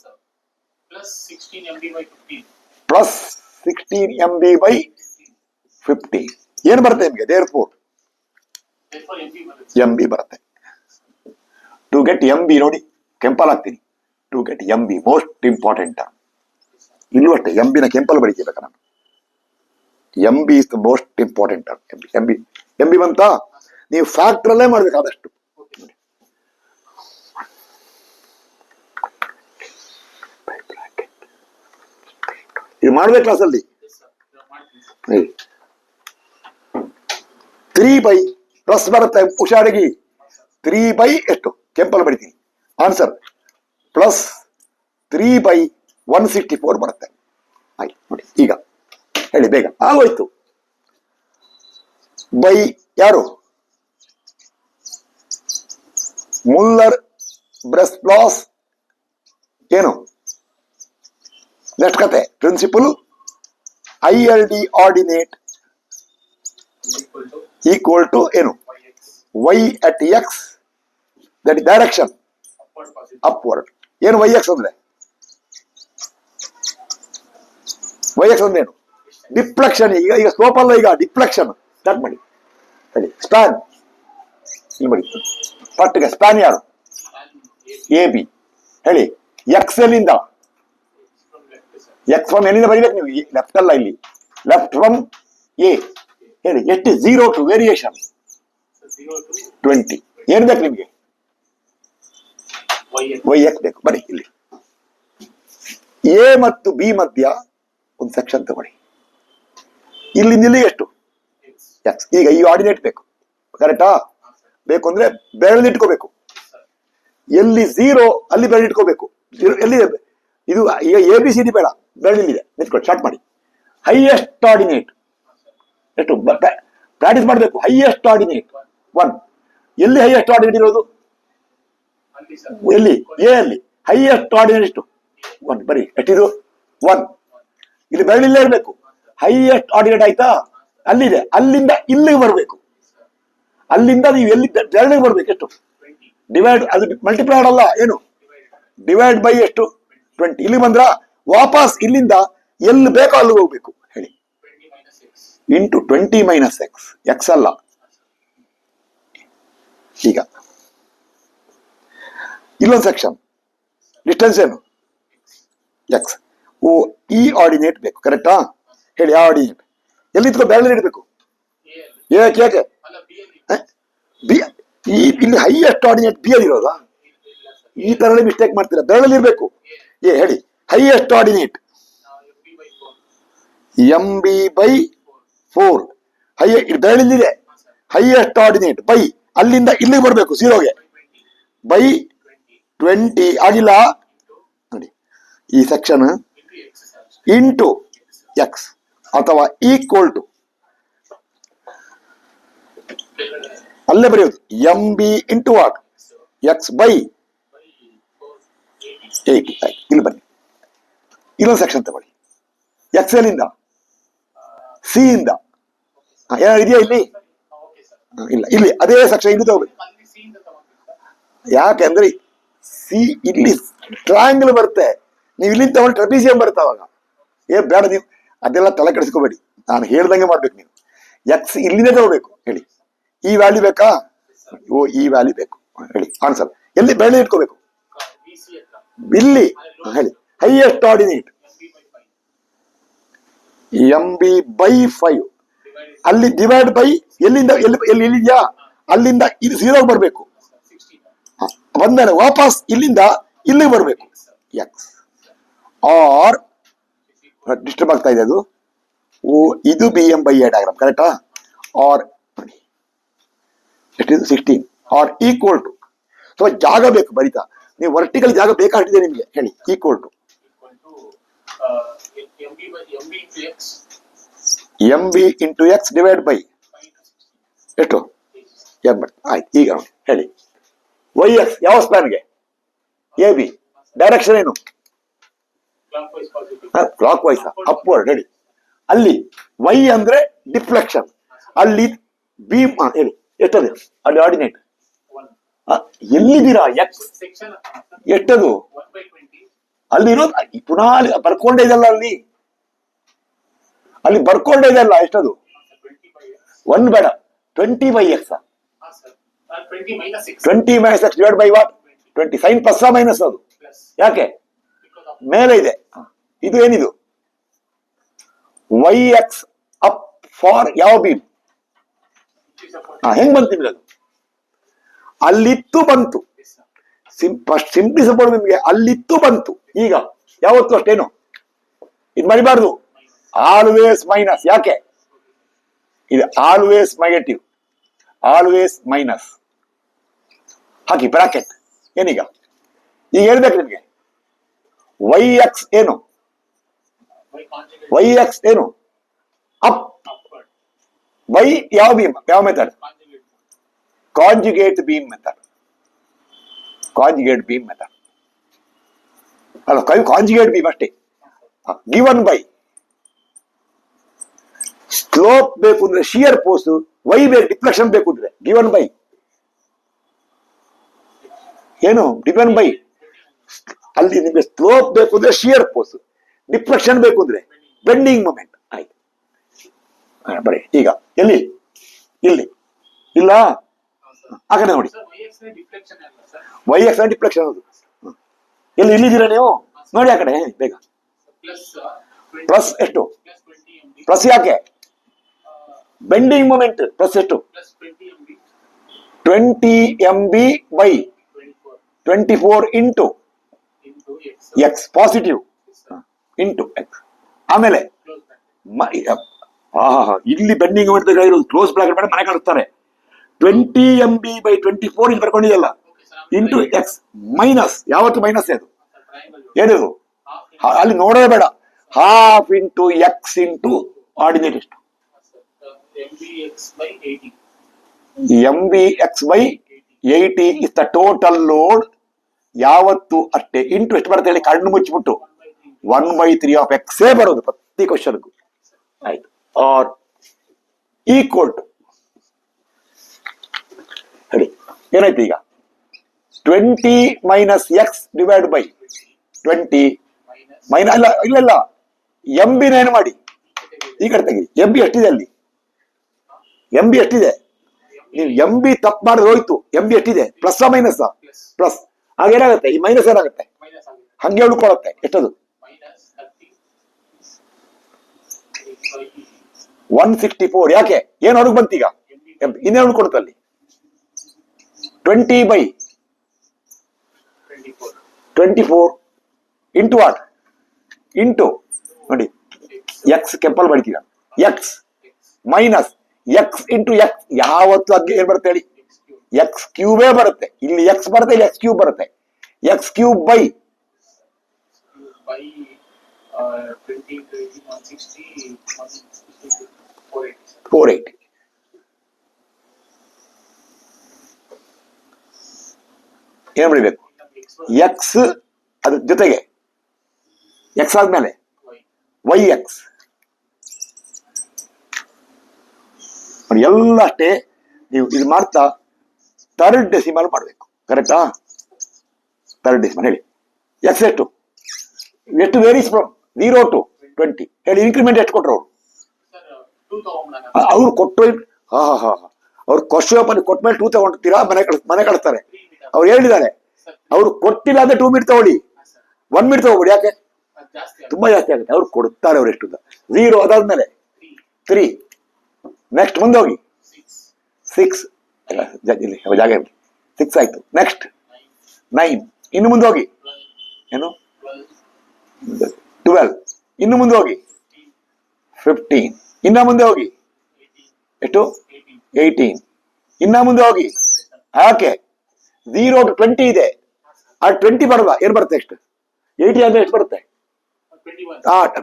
Plus 16 MB/15. ಏನು ಬರುತ್ತೆ ನಿಮಗೆ? ದೇರ್ಫೋರ್ MB ಬರುತ್ತೆ. ಟು ಗೆಟ್ MB ನೋಡಿ, ಕೆಂಪಲ್ ಹಾಕ್ತೀನಿ. To get MB most important. ಇಲ್ಲೂ ಅಷ್ಟೇ, MB ನ ಕೆಂಪಲ್ ಬರೀತಿರ್ಬೇಕು ನಾನು. MB is the most important. MB ಬಂತ, ನೀವು ಫ್ಯಾಕ್ಟರ್ ಅಲ್ಲೇ ಮಾಡ್ಬೇಕಾದಷ್ಟು. ಇದು ಮಾಡ್ಬೇಕು ಕ್ಲಾಸಲ್ಲಿ. 3 ಪ್ಲಸ್ ಬರುತ್ತೆ, ಹುಷಾರಾಗಿ. 3 ಎಷ್ಟು? ಕೆಂಪಲ್ ಬಡಿತೀನಿ. ಆನ್ಸರ್ ಪ್ಲಸ್ 3/164 ಬರುತ್ತೆ. ಆಯ್ತು ನೋಡಿ, ಈಗ ಹೇಳಿ ಬೇಗ, ಆಗೋಯ್ತು. ಬೈ ಯಾರು? ಮುಲ್ಲರ್ ಬ್ರೆಸ್ ಲಾಸ್ ಏನು? ನೆಕ್ಸ್ಟ್ ಕತೆ principle. ILD ordinate equal to ಏನು? Y at x, that direction upward. ಏನು YX ಅಂದ್ರೆ? YX ಅಂದ್ರೆ ಏನು? ಡಿಫ್ಲೆಕ್ಷನ್. ಈಗ ಸ್ಲೋಪ್ ಅಲ್ಲ, ಈಗ ಡಿಫ್ಲೆಕ್ಷನ್. ಸ್ಟಾರ್ಟ್ ಮಾಡಿ ಹೇಳಿ. ಸ್ಪ್ಯಾನ್ ಇಲ್ಲಿ ಮಾಡಿ ಪಟ್ಟಿಗೆ. ಸ್ಪ್ಯಾನ್ ಯಾರು? AB ಹೇಳಿ. ಎಕ್ಸ್ ಎಲ್ಲಿಂದ? ಎಕ್ಸ್ ಫ್ರಮ್ ಎಲ್ಲಿಂದ ಬರೀಬೇಕು ನೀವು? ಲೆಫ್ಟ್ ಅಲ್ಲ, ಇಲ್ಲಿ ಲೆಫ್ಟ್ ಫ್ರಮ್ A ಹೇಳಿ. ಎಷ್ಟು? 0 ಟು ವೇರಿಯೇಷನ್ 20. ಏನ್ ಬೇಕು ನಿಮ್ಗೆ? YX ಬೇಕು. ಬರೀ ಇಲ್ಲಿ A ಮತ್ತು B ಮಧ್ಯ ಒಂದು ಸೆಕ್ಷನ್ ತಗೊಳ್ಳಿ. ಇಲ್ಲಿಂದ ಇಲ್ಲಿ ಎಷ್ಟು? X. ಈಗ ಈ ಆರ್ಡಿನೇಟ್ ಬೇಕು, ಕರೆಕ್ಟಾ? ಬೇಕು ಅಂದ್ರೆ ಬೆರಳಿಟ್ಕೋಬೇಕು. ಎಲ್ಲಿ 0 ಅಲ್ಲಿ ಬೆರಳಿಟ್ಕೋಬೇಕು. ಎಲ್ಲಿ ಇದು? ಈಗ ABCD ಬೇಡ, ಬೆರಳಿದೆ. ನಿಂತ್ಕೊಳ್ಳಿ, ಸ್ಟಾರ್ಟ್ ಮಾಡಿ. ಹೈಯೆಸ್ಟ್ ಆರ್ಡಿನೇಟ್ ಎಷ್ಟು? ಪ್ರಾಕ್ಟೀಸ್ ಮಾಡಬೇಕು. Highest ordinate 1. ಎಲ್ಲಿ ಹೈಯೆಸ್ಟ್ ಆರ್ಡಿನೇಟ್ ಇರೋದು? ಎಲ್ಲಿ? ಎ ಅಲ್ಲಿ. ಹೈಯೆಸ್ಟ್ ಆರ್ಡಿನೇಟ್ ಎಷ್ಟು? 1. ಬರೀ ಎಷ್ಟಿದು? 1. ಇಲ್ಲಿ ಬೆರಳಿಲ್ಲೇ ಇರಬೇಕು. ಹೈಯೆಸ್ಟ್ ಆರ್ಡಿನೇಟ್ ಆಯ್ತಾ? ಅಲ್ಲಿದೆ. ಅಲ್ಲಿಂದ ಇಲ್ಲಿಗೆ ಬರಬೇಕು. ಅಲ್ಲಿಂದ ನೀವು ಎಲ್ಲಿ ಬೆರಳಿಗೆ ಬರ್ಬೇಕು. ಎಷ್ಟು? ಡಿವೈಡ್, ಅದು ಮಲ್ಟಿಪ್ಲೈಡ್ ಅಲ್ಲ, ಏನು? ಡಿವೈಡ್ ಬೈ ಎಷ್ಟು? 20. ಇಲ್ಲಿ ಬಂದ್ರ ವಾಪಸ್ ಇಲ್ಲಿಂದ ಎಲ್ಲಿ ಬೇಕೋ ಅಲ್ಲಿ ಹೋಗ್ಬೇಕು. ಹೇಳಿ. Into 20 - X. X ಅಲ್ಲ. ಈಗ ಇಲ್ಲೊಂದು ಸೆಕ್ಷನ್, ಡಿಸ್ಟೆನ್ಸ್ ಏನು? X. ಓ, ಈ ಆರ್ಡಿನೇಟ್ ಬೇಕು, ಕರೆಕ್ಟಾ? ಹೇಳಿ. ಆ ಆರ್ಡಿನೇಟ್ ಎಲ್ಲಿದ್ಕೋ? ಬೆರಳಿ ಇಡಬೇಕು. ಯಾಕೆ? ಇಲ್ಲಿ ಹೈಯೆಸ್ಟ್ ಆರ್ಡಿನೇಟ್ ಬಿ ಅಲ್ಲಿ ಇರೋದಾ? ಈ ತರ ಮಿಸ್ಟೇಕ್ ಮಾಡ್ತೀರಾ. ಬೆರಳಲ್ಲಿ ಇರ್ಬೇಕು. ಹೇಳಿ. Highest ordinate MB/4. ಬೆರಳಿಲ್ಲಿದೆ. ಹೈಯೆಸ್ಟ್ ಆರ್ಡಿನೇಟ್ ಬೈ ಅಲ್ಲಿಂದ ಇಲ್ಲಿಗೆ ಬರ್ಬೇಕು, 0ಗೆ. ಬೈ 20 ಆಗಿಲ್ಲ ನೋಡಿ. ಈ ಸೆಕ್ಷನ್ ಇಂಟು X ಅಥವಾ ಈಕ್ವಲ್ ಟು ಅಲ್ಲೇ ಬರೆಯೋದು. MB into what? X by 80. ಇಲ್ಲಿ ಬನ್ನಿ, ಇನ್ನೊಂದು ಸೆಕ್ಷನ್ ತಗೊಳ್ಳಿ. X ಎಲ್ಲಿಂದ? C ಇಂದ. ಏನಾದ್ರು ಇದೆಯಾ ಇಲ್ಲಿ? ಇಲ್ಲ. ಇಲ್ಲಿ ಅದೇ ಸೆಕ್ಷನ್ ಇಲ್ಲಿ ತಗೋಬೇಕು. ಯಾಕೆಂದ್ರೆ ಸಿ ಇಲ್ಲಿ ಟ್ರಯಾಂಗಲ್ ಬರುತ್ತೆ. ನೀವು ಇಲ್ಲಿಂದ ತಗೊಂಡು ಟ್ರೆಪೀಸಿಯಂ ಬರುತ್ತೆ. ಅವಾಗ ಬೇಡ, ನೀವು ಅದೆಲ್ಲ ತಲೆ ಕೆಡಿಸ್ಕೋಬೇಡಿ. ನಾನು ಹೇಳ್ದಂಗೆ ಮಾಡ್ಬೇಕು. ನೀವು X ಇಲ್ಲಿಂದೇ ತಗೋಬೇಕು. ಹೇಳಿ. ಈ ವ್ಯಾಲ್ಯೂ ಬೇಕಾ? ಓ, ಈ ವ್ಯಾಲ್ಯೂ ಬೇಕು. ಹೇಳಿ ಆನ್ಸರ್. ಎಲ್ಲಿ ಬೆರಳಿ ಇಟ್ಕೋಬೇಕು? ಇಲ್ಲಿ. ಹೇಳಿ. Highest ordinate MB/5. ಅಲ್ಲಿ ಡಿವೈಡ್ ಬೈ ಎಲ್ಲಿಂದ ಎಲ್ಲಿ ಇದೆಯಾ? ಅಲ್ಲಿಂದ ಇದು 0 ಬರಬೇಕು. ಬಂದ ವಾಪಸ್ ಇಲ್ಲಿಂದ ಇಲ್ಲಿ ಬರಬೇಕು ಎಕ್ಸ್. ಆರ್ ಡಿಸ್ಟರ್ಬ್ ಆಗ್ತಾ ಇದೆ ಅದು. ಇದು B M by A diagram ಕರೆಕ್ಟಾ? ಆರ್ ಎಷ್ಟಿದೆ 16 ಆರ್ ಈಕ್ವಲ್ ಟು. ಸೊ ಜಾಗ ಬೇಕು ಬರಿತಾ, ನೀವು ವರ್ಟಿಕಲ್ ಜಾಗ ಬೇಕಾಗ್ತಿದೆ ನಿಮಗೆ ಹೇಳಿ. Equal to M B into X divide by ಎಷ್ಟು ಎಂ. ಆಯ್ತು, ಈಗ ಹೇಳಿ ವೈ ಎಕ್ಸ್ ಯಾವ ಸ್ಪ್ಯಾನ್ಗೆ? A B. ಡೈರೆಕ್ಷನ್ ಏನು? Clockwise upward. ಹೇಳಿ ಅಲ್ಲಿ ವೈ ಅಂದ್ರೆ ಡಿಫ್ಲೆಕ್ಷನ್, ಅಲ್ಲಿ ಬೀಮ್ ಹೇಳಿ ಎಷ್ಟದು ಅಲ್ಲಿ ಆರ್ಡಿನೇಟ್ ಎಲ್ಲಿದ್ದೀರಾ? ಎಕ್ಸ್ ಎಷ್ಟದು ಅಲ್ಲಿ ಇರೋದು ಪುನಃ ಬರ್ಕೊಂಡೇ ಇದೆಲ್ಲ, ಅಲ್ಲಿ ಬರ್ಕೊಂಡೇ ಇದೆಲ್ಲ ಎಷ್ಟದು? 1 ಬೇಡ 20 by X. 20 minus X divide by what? 20. Sign plus minus ಅದು ಯಾಕೆ? ಮೇಲೆ ಇದೆ. ಇದು ಏನಿದು? ವೈ ಎಕ್ಸ್ ಅಪ್ ಫಾರ್ ಯಾವ ಬೀಮ್? ಹೆಂಗ್ ಬಂತು ನಿಮ್ಗೆ ಅದು? ಅಲ್ಲಿತ್ತು ಬಂತು. ಸಿಂಪ್ಲಿ ಸಪೋರ್ಟ್ ನಿಮ್ಗೆ ಅಲ್ಲಿತ್ತು ಬಂತು. ಈಗ ಯಾವತ್ತು ಅಷ್ಟೇನು ಇದು ಮರಿಬಾರ್ದು. Always minus. ಯಾಕೆ? ಇದು ಆಲ್ವೇಸ್ ನೆಗೆಟಿವ್, ಆಲ್ವೇಸ್ ಮೈನಸ್ ಹಾಕಿ ಬ್ರಾಕೆಟ್. ಏನೀಗ ಈಗ ಹೇಳ್ಬೇಕು ನಿಮ್ಗೆ ವೈ ಎಕ್ಸ್ ಏನು? ವೈ ಎಕ್ಸ್ ಏನು? ಅಪ್ ಬೈ ಯಾವ ಬೀಮ್? ಯಾವ method? Conjugate beam method. Conjugate beam method ಅಲ್ಲ, ಕಾಂಜುಗೇಟ್ ಬೀಮ್ ಅಷ್ಟೇ. ಗಿವನ್ ಬೈ ಸ್ಲೋಪ್ ಬೇಕು ಅಂದ್ರೆ ಶಿಯರ್ ಫೋರ್ಸ್, ವೈ ಬೇಕು ಡಿಫ್ಲೆಕ್ಷನ್ ಬೇಕು ಅಂದ್ರೆ ಗಿವನ್ ಬೈ ಏನು? Depend by. ಅಲ್ಲಿ ನಿಮಗೆ ಸ್ಲೋಪ್ ಬೇಕು ಅಂದ್ರೆ ಶಿಯರ್ ಫೋರ್ಸ್, ಡಿಫ್ಲೆಕ್ಷನ್ ಬೇಕು ಅಂದ್ರೆ ಬೆಂಡಿಂಗ್ ಮೊಮೆಂಟ್. ಆಯ್ತು ಬರೀ ಈಗ ಎಲ್ಲಿ? ಇಲ್ಲಿ ಇಲ್ಲ, ಆ ಕಡೆ ನೋಡಿ. ವೈ ಎಕ್ಸ್ ಡಿಫ್ಲೆಕ್ಷನ್ ಹೌದು. ಎಲ್ಲಿ ಇಲ್ಲಿದ್ದೀರಾ ನೀವು? ನೋಡಿ ಆ ಕಡೆ ಬೇಗ. ಪ್ಲಸ್ ಎಷ್ಟು? ಪ್ಲಸ್ ಯಾಕೆ? ಬೆಂಡಿಂಗ್ ಮೊಮೆಂಟ್ ಪ್ಲಸ್ ಎಷ್ಟು? 20 MB by 24 into X positive into X. ಆಮೇಲೆ ಇಲ್ಲಿ ಬೆಂಡಿಂಗ್ ಮೊಮೆಂಟ್ ಇರೋದು ಕ್ಲೋಸ್ ಬ್ರಾಕೆಟ್ ಮಾಡಿ ಮನೆ ಕಾಣಿಸ್ತಾರೆ. 20 MB ಬೈ 24 ಇಂಟು ಬರ್ಕೊಂಡಿದೆಯಲ್ಲ ಇಂಟು ಎಕ್ಸ್ ಮೈನಸ್. ಯಾವತ್ತು ಮೈನಸ್ ಅದು? ಏನಿದು? ಅಲ್ಲಿ ನೋಡೋದೇ ಬೇಡ. Half into X into ordinate ಎಷ್ಟು? MB x by 80 is the total load. ಯಾವತ್ತು ಅಷ್ಟೇ ಇಂಟು ಎಷ್ಟು ಬರುತ್ತೆ ಹೇಳಿ? ಕಣ್ಣು ಮುಚ್ಚಿಬಿಟ್ಟು 1/3 ಆಫ್ ಎಕ್ಸೇ ಬರೋದು ಪ್ರತಿ ಕ್ವಶನ್ಗೂ. ಆಯ್ತು. ಆರ್ ಈಕ್ವಲ್ ಟು ಹೇಳಿ ಏನಾಯ್ತು ಈಗ? 20 minus X divide by 20 minus ಇಲ್ಲ ಇಲ್ಲ ಇಲ್ಲ MB ಏನು ಮಾಡಿ ಈ ಕಡೆ ತೆಗಿ. MB ಎಷ್ಟಿದೆ ಅಲ್ಲಿ? MB ಎಷ್ಟಿದೆ? ನೀವು MB ತಪ್ಪು ಮಾಡಿದ್ರೆ ಹೋಯ್ತು. MB ಎಷ್ಟಿದೆ? Plus minus? ಪ್ಲಸ್. ಆಗೇನಾಗುತ್ತೆ? ಈ ಮೈನಸ್ ಏನಾಗುತ್ತೆ? ಹಂಗೆ ಉಳ್ಕೊಳತ್ತೆ. ಎಷ್ಟದು? 164. ಯಾಕೆ? ಏನ್ ಹೊರಗೆ ಬಂತೀಗ? ಇನ್ನೇ ಉಳ್ಕೊಡುತ್ತೆ ಅಲ್ಲಿ 20 ಬೈ 24 ಇಂಟು ವಾಟ್? ಇಂಟು ನೋಡಿ ಎಕ್ಸ್ ಕೆಂಪಲ್ ಬಡಿತೀಗ X minus X into X. ಯಾವತ್ತು ಅದ್ಗೆ ಏನ್ ಬರುತ್ತೆ ಹೇಳಿ? ಎಕ್ಸ್ ಕ್ಯೂಬೇ ಬರುತ್ತೆ. ಇಲ್ಲಿ ಎಕ್ಸ್ ಬರುತ್ತೆ, ಇಲ್ಲಿ ಎಕ್ಸ್ ಕ್ಯೂಬ್ ಬರುತ್ತೆ. X cube by 480. ಏನ್ ಮಾಡಬೇಕು? ಎಕ್ಸ್ ಅದ್ರ ಜೊತೆಗೆ ಎಕ್ಸ್ ಆದ್ಮೇಲೆ ವೈ ಎಕ್ಸ್ ಎಲ್ಲ ಅಷ್ಟೇ. ನೀವು ಇದು ಮಾಡ್ತಾ ಥರ್ಡ್ ಡೆಸಿಮಲ್ ಮಾಡಬೇಕು. ಕರೆಕ್ಟಾ? ಥರ್ಡ್ ಡೆಸಿಮಲ್ ಹೇಳಿ. ಎಕ್ಸ್ ಎಷ್ಟು ಎಷ್ಟು ವೇರೀಸ್ ಫ್ರಮ್ 0 to 20 ಹೇಳಿ. ಇನ್ಕ್ರಿಮೆಂಟ್ ಎಷ್ಟು ಕೊಟ್ಟರು ಅವ್ರು ಕೊಟ್ಟು? ಅವ್ರು ಕ್ವಶನ್ ಕೊಟ್ಮೇಲೆ 2 ತಗೊಂಡಿರ್ತೀರಾ? ಮನೆ ಕಳಿಸ್ತಾರೆ. ಅವ್ರು ಹೇಳಿದ್ದಾರೆ ಅವ್ರು ಕೊಟ್ಟಿಲ್ಲ ಅಂದ್ರೆ 2 ಮಿನಿಟ್ ತಗೊಳ್ಳಿ, 1 ಮಿನಿಟ್ ತಗೋಬಿಡಿ. ಯಾಕೆ? ತುಂಬಾ ಜಾಸ್ತಿ ಆಗುತ್ತೆ. ಅವ್ರು ಕೊಡ್ತಾರೆ. ಅವ್ರು ಎಷ್ಟು? 0 ಅದಾದ್ಮೇಲೆ 3 ನೆಕ್ಸ್ಟ್ ಮುಂದೆ ಹೋಗಿ 6 ಜಾಗ 6 ಆಯ್ತು. ನೆಕ್ಸ್ಟ್ 9 ಇನ್ನು ಮುಂದೆ ಹೋಗಿ ಏನು 12. ಇನ್ನು ಮುಂದೆ ಹೋಗಿ 15. ಇನ್ನ ಮುಂದೆ ಹೋಗಿ ಎಷ್ಟು 18. ಇನ್ನ ಮುಂದೆ ಹೋಗಿ ಯಾಕೆ 0 to 20 ಇದೆ. ಆ 20 ಬರಲ್ಲ, ಏನ್ ಬರುತ್ತೆ ನೆಕ್ಸ್ಟ್ 80 ಅಂದ್ರೆ ಎಷ್ಟು ಬರುತ್ತೆ?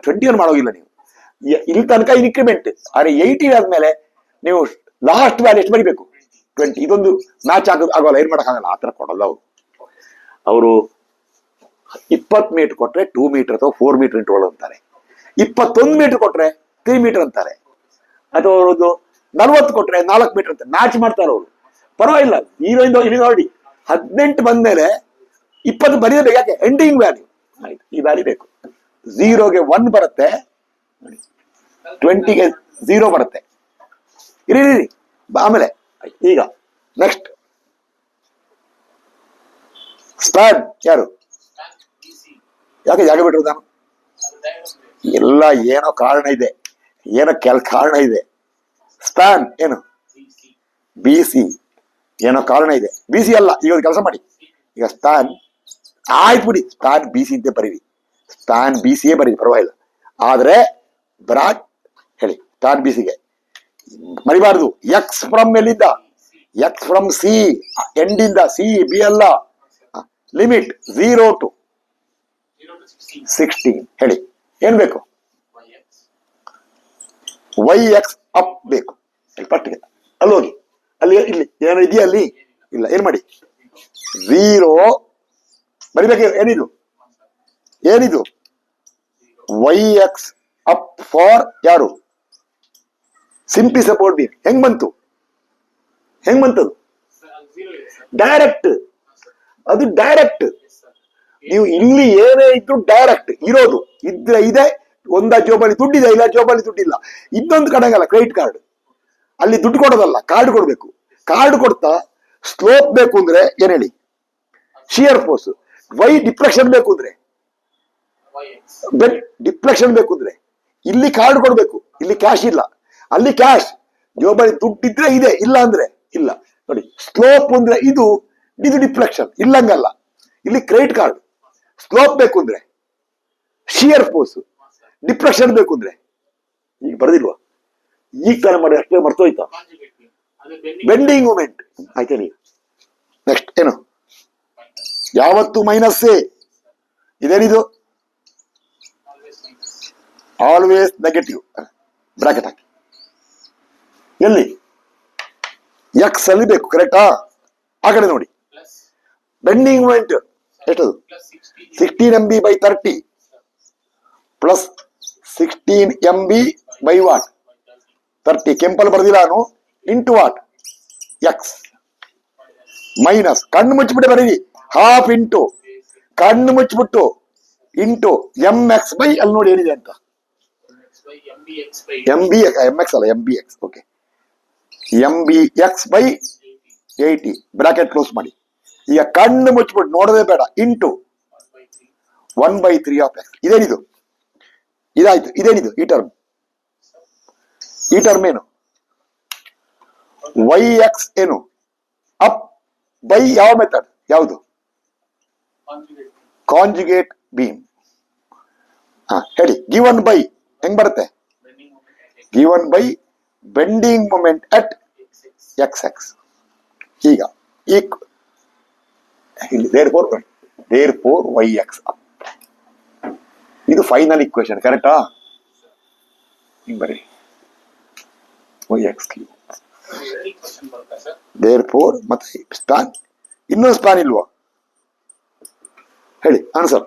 21 ಮಾಡೋಗಿಲ್ಲ ನೀವು. ಇಲ್ಲಿ ತನಕ ಇನ್ಕ್ರಿಮೆಂಟ್. ಆದ್ರೆ 80 ಆದ್ಮೇಲೆ ನೀವು ಲಾಸ್ಟ್ ವ್ಯಾಲ್ಯೂ ಎಷ್ಟು ಬರಿಬೇಕು? 20. ಇದೊಂದು ಮ್ಯಾಚ್ ಆಗೋಲ್ಲ, ಏನ್ ಮಾಡಕ್ಕಾಗಲ್ಲ, ಆತರ ಕೊಡಲ್ಲ ಅವರು 20 ಮೀಟರ್ ಕೊಟ್ರೆ 2 ಮೀಟರ್ ಅಥವಾ 4 ಮೀಟರ್ ಇಂಟರ್ವಲ್ ಅಂತಾರೆ. 21 ಮೀಟರ್ ಕೊಟ್ರೆ 3 ಮೀಟರ್ ಅಂತಾರೆ. ಅಥವಾ ಅವರದ್ದು 40 ಕೊಟ್ರೆ 4 ಮೀಟರ್ ಅಂತ ಮ್ಯಾಚ್ ಮಾಡ್ತಾರೆ ಅವರು. ಪರವಾಗಿಲ್ಲ. 0 ಇಂದ ಇಲ್ಲಿ ನೋಡಿ 18 ಬಂದ್ಮೇಲೆ 20 ಬರೀಬೇಕು. ಯಾಕೆ? Ending value. ಆಯ್ತು, ಈ ವ್ಯಾಲ್ಯೂ ಬೇಕು. 0ಗೆ 1 ಬರುತ್ತೆ, 20ಗೆ 0 ಬರುತ್ತೆ. ಇರಿ ಆಮೇಲೆ ಈಗ ನೆಕ್ಸ್ಟ್ ಸ್ಪ್ಯಾನ್ ಯಾರು? ಯಾಕೆ ಜಾಗ ಬಿಟ್ಟರು ನಾನು? ಎಲ್ಲ ಏನೋ ಕಾರಣ ಇದೆ, ಏನೋ ಕಾರಣ ಇದೆ. ಸ್ಪ್ಯಾನ್ ಏನು? BC. ಏನೋ ಕಾರಣ ಇದೆ. BC ಅಲ್ಲ. ಈಗ ಕೆಲಸ ಮಾಡಿ, ಈಗ ಸ್ಪ್ಯಾನ್ ಆಯ್ತು ಬಿಡಿ, ಸ್ಪ್ಯಾನ್ BC ಅಂತ ಬರೀರಿ, ಸ್ಪ್ಯಾನ್ BCಯೇ ಬರೀರಿ, ಪರವಾಗಿಲ್ಲ. ಆದ್ರೆ ಬ್ರಾಟ್ ಹೇಳಿ ಸ್ಪ್ಯಾನ್ BCಗೆ ಮರಿಬಾರ್ದು. ಎಕ್ಸ್ ಫ್ರಮ್ ಎಲ್ಲಿಂದ? X from C, ಎಂಡಿಂದ C, B ಅಲ್ಲ. Limit 0 to 16. ಹೇಳಿ ಏನ್ ಬೇಕು? YX ಅಪ್ ಬೇಕು. ಪಟ್ಟಿಗೆ ಅಲ್ಲಿ ಹೋಗಿ, ಅಲ್ಲಿ ಇಲ್ಲಿ ಏನೋ ಇದೆಯಾ? ಅಲ್ಲಿ ಇಲ್ಲ. ಏನ್ ಮಾಡಿ? 0 ಬರಿಬೇಕು. ಏನಿದು YX ಅಪ್ ಫಾರ್ ಯಾರು? Simply support B. ಹೆಂಗ್ ಬಂತು? ಡೈರೆಕ್ಟ್. ಅದು ಡೈರೆಕ್ಟ್. ನೀವು ಇಲ್ಲಿ ಏನೇ ಇದ್ರು ಡೈರೆಕ್ಟ್ ಇರೋದು. ಇದ್ರೆ ಇದೆ, ಒಂದ ಜೋಬಲ್ಲಿ ದುಡ್ಡಿದೆ, ಇಲ್ಲ ಜೋಬಲ್ಲಿ ದುಡ್ಡಿಲ್ಲ. ಇನ್ನೊಂದು ಕಡೆಗಲ್ಲ, ಕ್ರೆಡಿಟ್ ಕಾರ್ಡ್. ಅಲ್ಲಿ ದುಡ್ಡು ಕೊಡೋದಲ್ಲ, ಕಾರ್ಡ್ ಕೊಡ್ಬೇಕು. ಕಾರ್ಡ್ ಕೊಡ್ತಾ ಸ್ಲೋಪ್ ಬೇಕು ಅಂದ್ರೆ ಏನ್ ಹೇಳಿ? Shear force. ವೈ ಡಿಫ್ಲೆಕ್ಷನ್ ಬೇಕು ಅಂದ್ರೆ ಡಿಫ್ಲೆಕ್ಷನ್ ಬೇಕು ಅಂದ್ರೆ ಇಲ್ಲಿ ಕಾರ್ಡ್ ಕೊಡ್ಬೇಕು. ಇಲ್ಲಿ ಕ್ಯಾಶ್ ಇಲ್ಲ, ಅಲ್ಲಿ ಕ್ಯಾಶ್. ಜೋಬಲ್ಲಿ ದುಡ್ಡಿದ್ರೆ ಇದೆ, ಇಲ್ಲ ಅಂದ್ರೆ ಇಲ್ಲ. ನೋಡಿ, ಸ್ಲೋಪ್ ಅಂದ್ರೆ ಇದು ಡಿಫ್ಲೆಕ್ಷನ್. ಇಲ್ಲಂಗಲ್ಲ, ಇಲ್ಲಿ ಕ್ರೆಡಿಟ್ ಕಾರ್ಡ್. ಸ್ಲೋಪ್ ಬೇಕು ಅಂದ್ರೆ ಶಿಯರ್ ಫೋರ್ಸ್, ಡಿಫ್ಲೆಕ್ಷನ್ ಬೇಕು ಅಂದ್ರೆ ಈಗ ಬರೋದಿಲ್ವಾ? ಈಗ ತಾನೇ ಮಾಡಿ, ಅಷ್ಟೇ ಮರ್ತೋಯ್ತಾ? Bending moment. ಆಯ್ತಾ? ನೀವು ನೆಕ್ಸ್ಟ್ ಏನು? ಯಾವತ್ತು ಮೈನಸ್. ಇದೇನಿದು? Always negative. ಬ್ರಾಕೆಟ್ ಹಾಕಿ. ಎಲ್ಲಿ? ಎಕ್ಸ್ ಅಲ್ಲಿ ಬೇಕು, ಕರೆಕ್ಟಾ? ಆ ಕಡೆ ನೋಡಿ. ಬೆಂಡಿಂಗ್ ಮೂಮೆಂಟ್ ಎಷ್ಟದು? 16 MB by 30 plus 16 MB by what? 30. ಕೆಂಪಲ್ಲಿ ಬರ್ದಿಲ್ಲ ನಾನು. Into what? X minus. ಕಣ್ಣು ಮುಚ್ಚಿಬಿಟ್ಟು ಬರೀರಿ. ಹಾಫ್ ಇಂಟು ಕಣ್ಣು ಮುಚ್ಚಿಬಿಟ್ಟು ಇಂಟು MX ಬೈ ಅಲ್ಲಿ ನೋಡಿ ಏನಿದೆ ಅಂತ. MX ಅಲ್ಲ, MBX. Okay, MBX by 80. Bracket close ಮಾಡಿ. ಈಗ ಕಣ್ಣು ಮುಚ್ಚಿಬಿಟ್ಟು ನೋಡೋದೇ ಬೇಡ. Into 1/3 of X. ಇದೇನಿದು? ಇದಾಯ್ತು. ಇದೇನಿದು? ಈ ಟರ್ಮ್ ಏನು? YX ಏನು? ಅಪ್ ಬೈ ಯಾವ ಮೆಥಡ್? ಯಾವುದು? Conjugate beam. ಹೇಳಿ. ಗಿವನ್ ಬೈ ಹೆಂಗ್ ಬರುತ್ತೆ? Given by bending moment at XX. ಈಗ therefore YX up. ಇದು ಫೈನಲ್ ಇಕ್ವೇಶನ್, ಕರೆಕ್ಟಾ? ಹಿಂಗ್ ಬರೀ YX ಕ್ಯೂಬ್. therefore ಮತ್ತೆ ಸ್ಪ್ಯಾನ್. ಇನ್ನೊಂದು ಸ್ಪ್ಯಾನ್ ಇಲ್ವಾ? ಹೇಳಿ ಆನ್ಸರ್.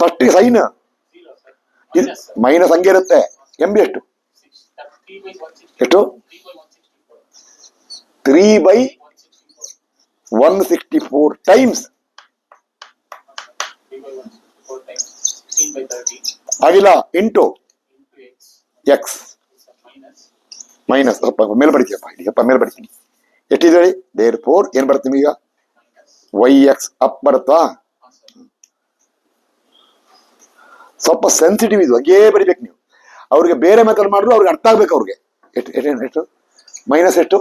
ಫಸ್ಟ್ ಸೈನ್ ಮೈನಸ್ ಹಂಗೆ ಇರುತ್ತೆ. MB ಎಷ್ಟು? 3/164 ಟೈಮ್ಸ್ ಆಗಿಲ್ಲ. Into X minus. ಸ್ವಲ್ಪ ಮೇಲೆ ಬಡಿತೀಯಪ್ಪ, ಇದೀಗಪ್ಪ ಮೇಲೆ ಬಡಿತೀನಿ. ಎಷ್ಟಿದೆ ಹೇಳಿ? therefore ಏನ್ ಬರುತ್ತೆ ನಿಮೀಗ? YX ಅಪ್ ಬರುತ್ತಾ? ಸ್ವಲ್ಪ ಸೆನ್ಸಿಟಿವ್ ಇದು, ಹಂಗೇ ಬರಿಬೇಕು ನೀವು. ಅವ್ರಿಗೆ ಬೇರೆ ಮೆಥಡ್ ಮಾಡಿದ್ರು ಅವ್ರಿಗೆ ಅರ್ಥ ಆಗ್ಬೇಕು. ಅವ್ರಿಗೆ ಎಷ್ಟು ಮೈನಸ್ ಎಷ್ಟು?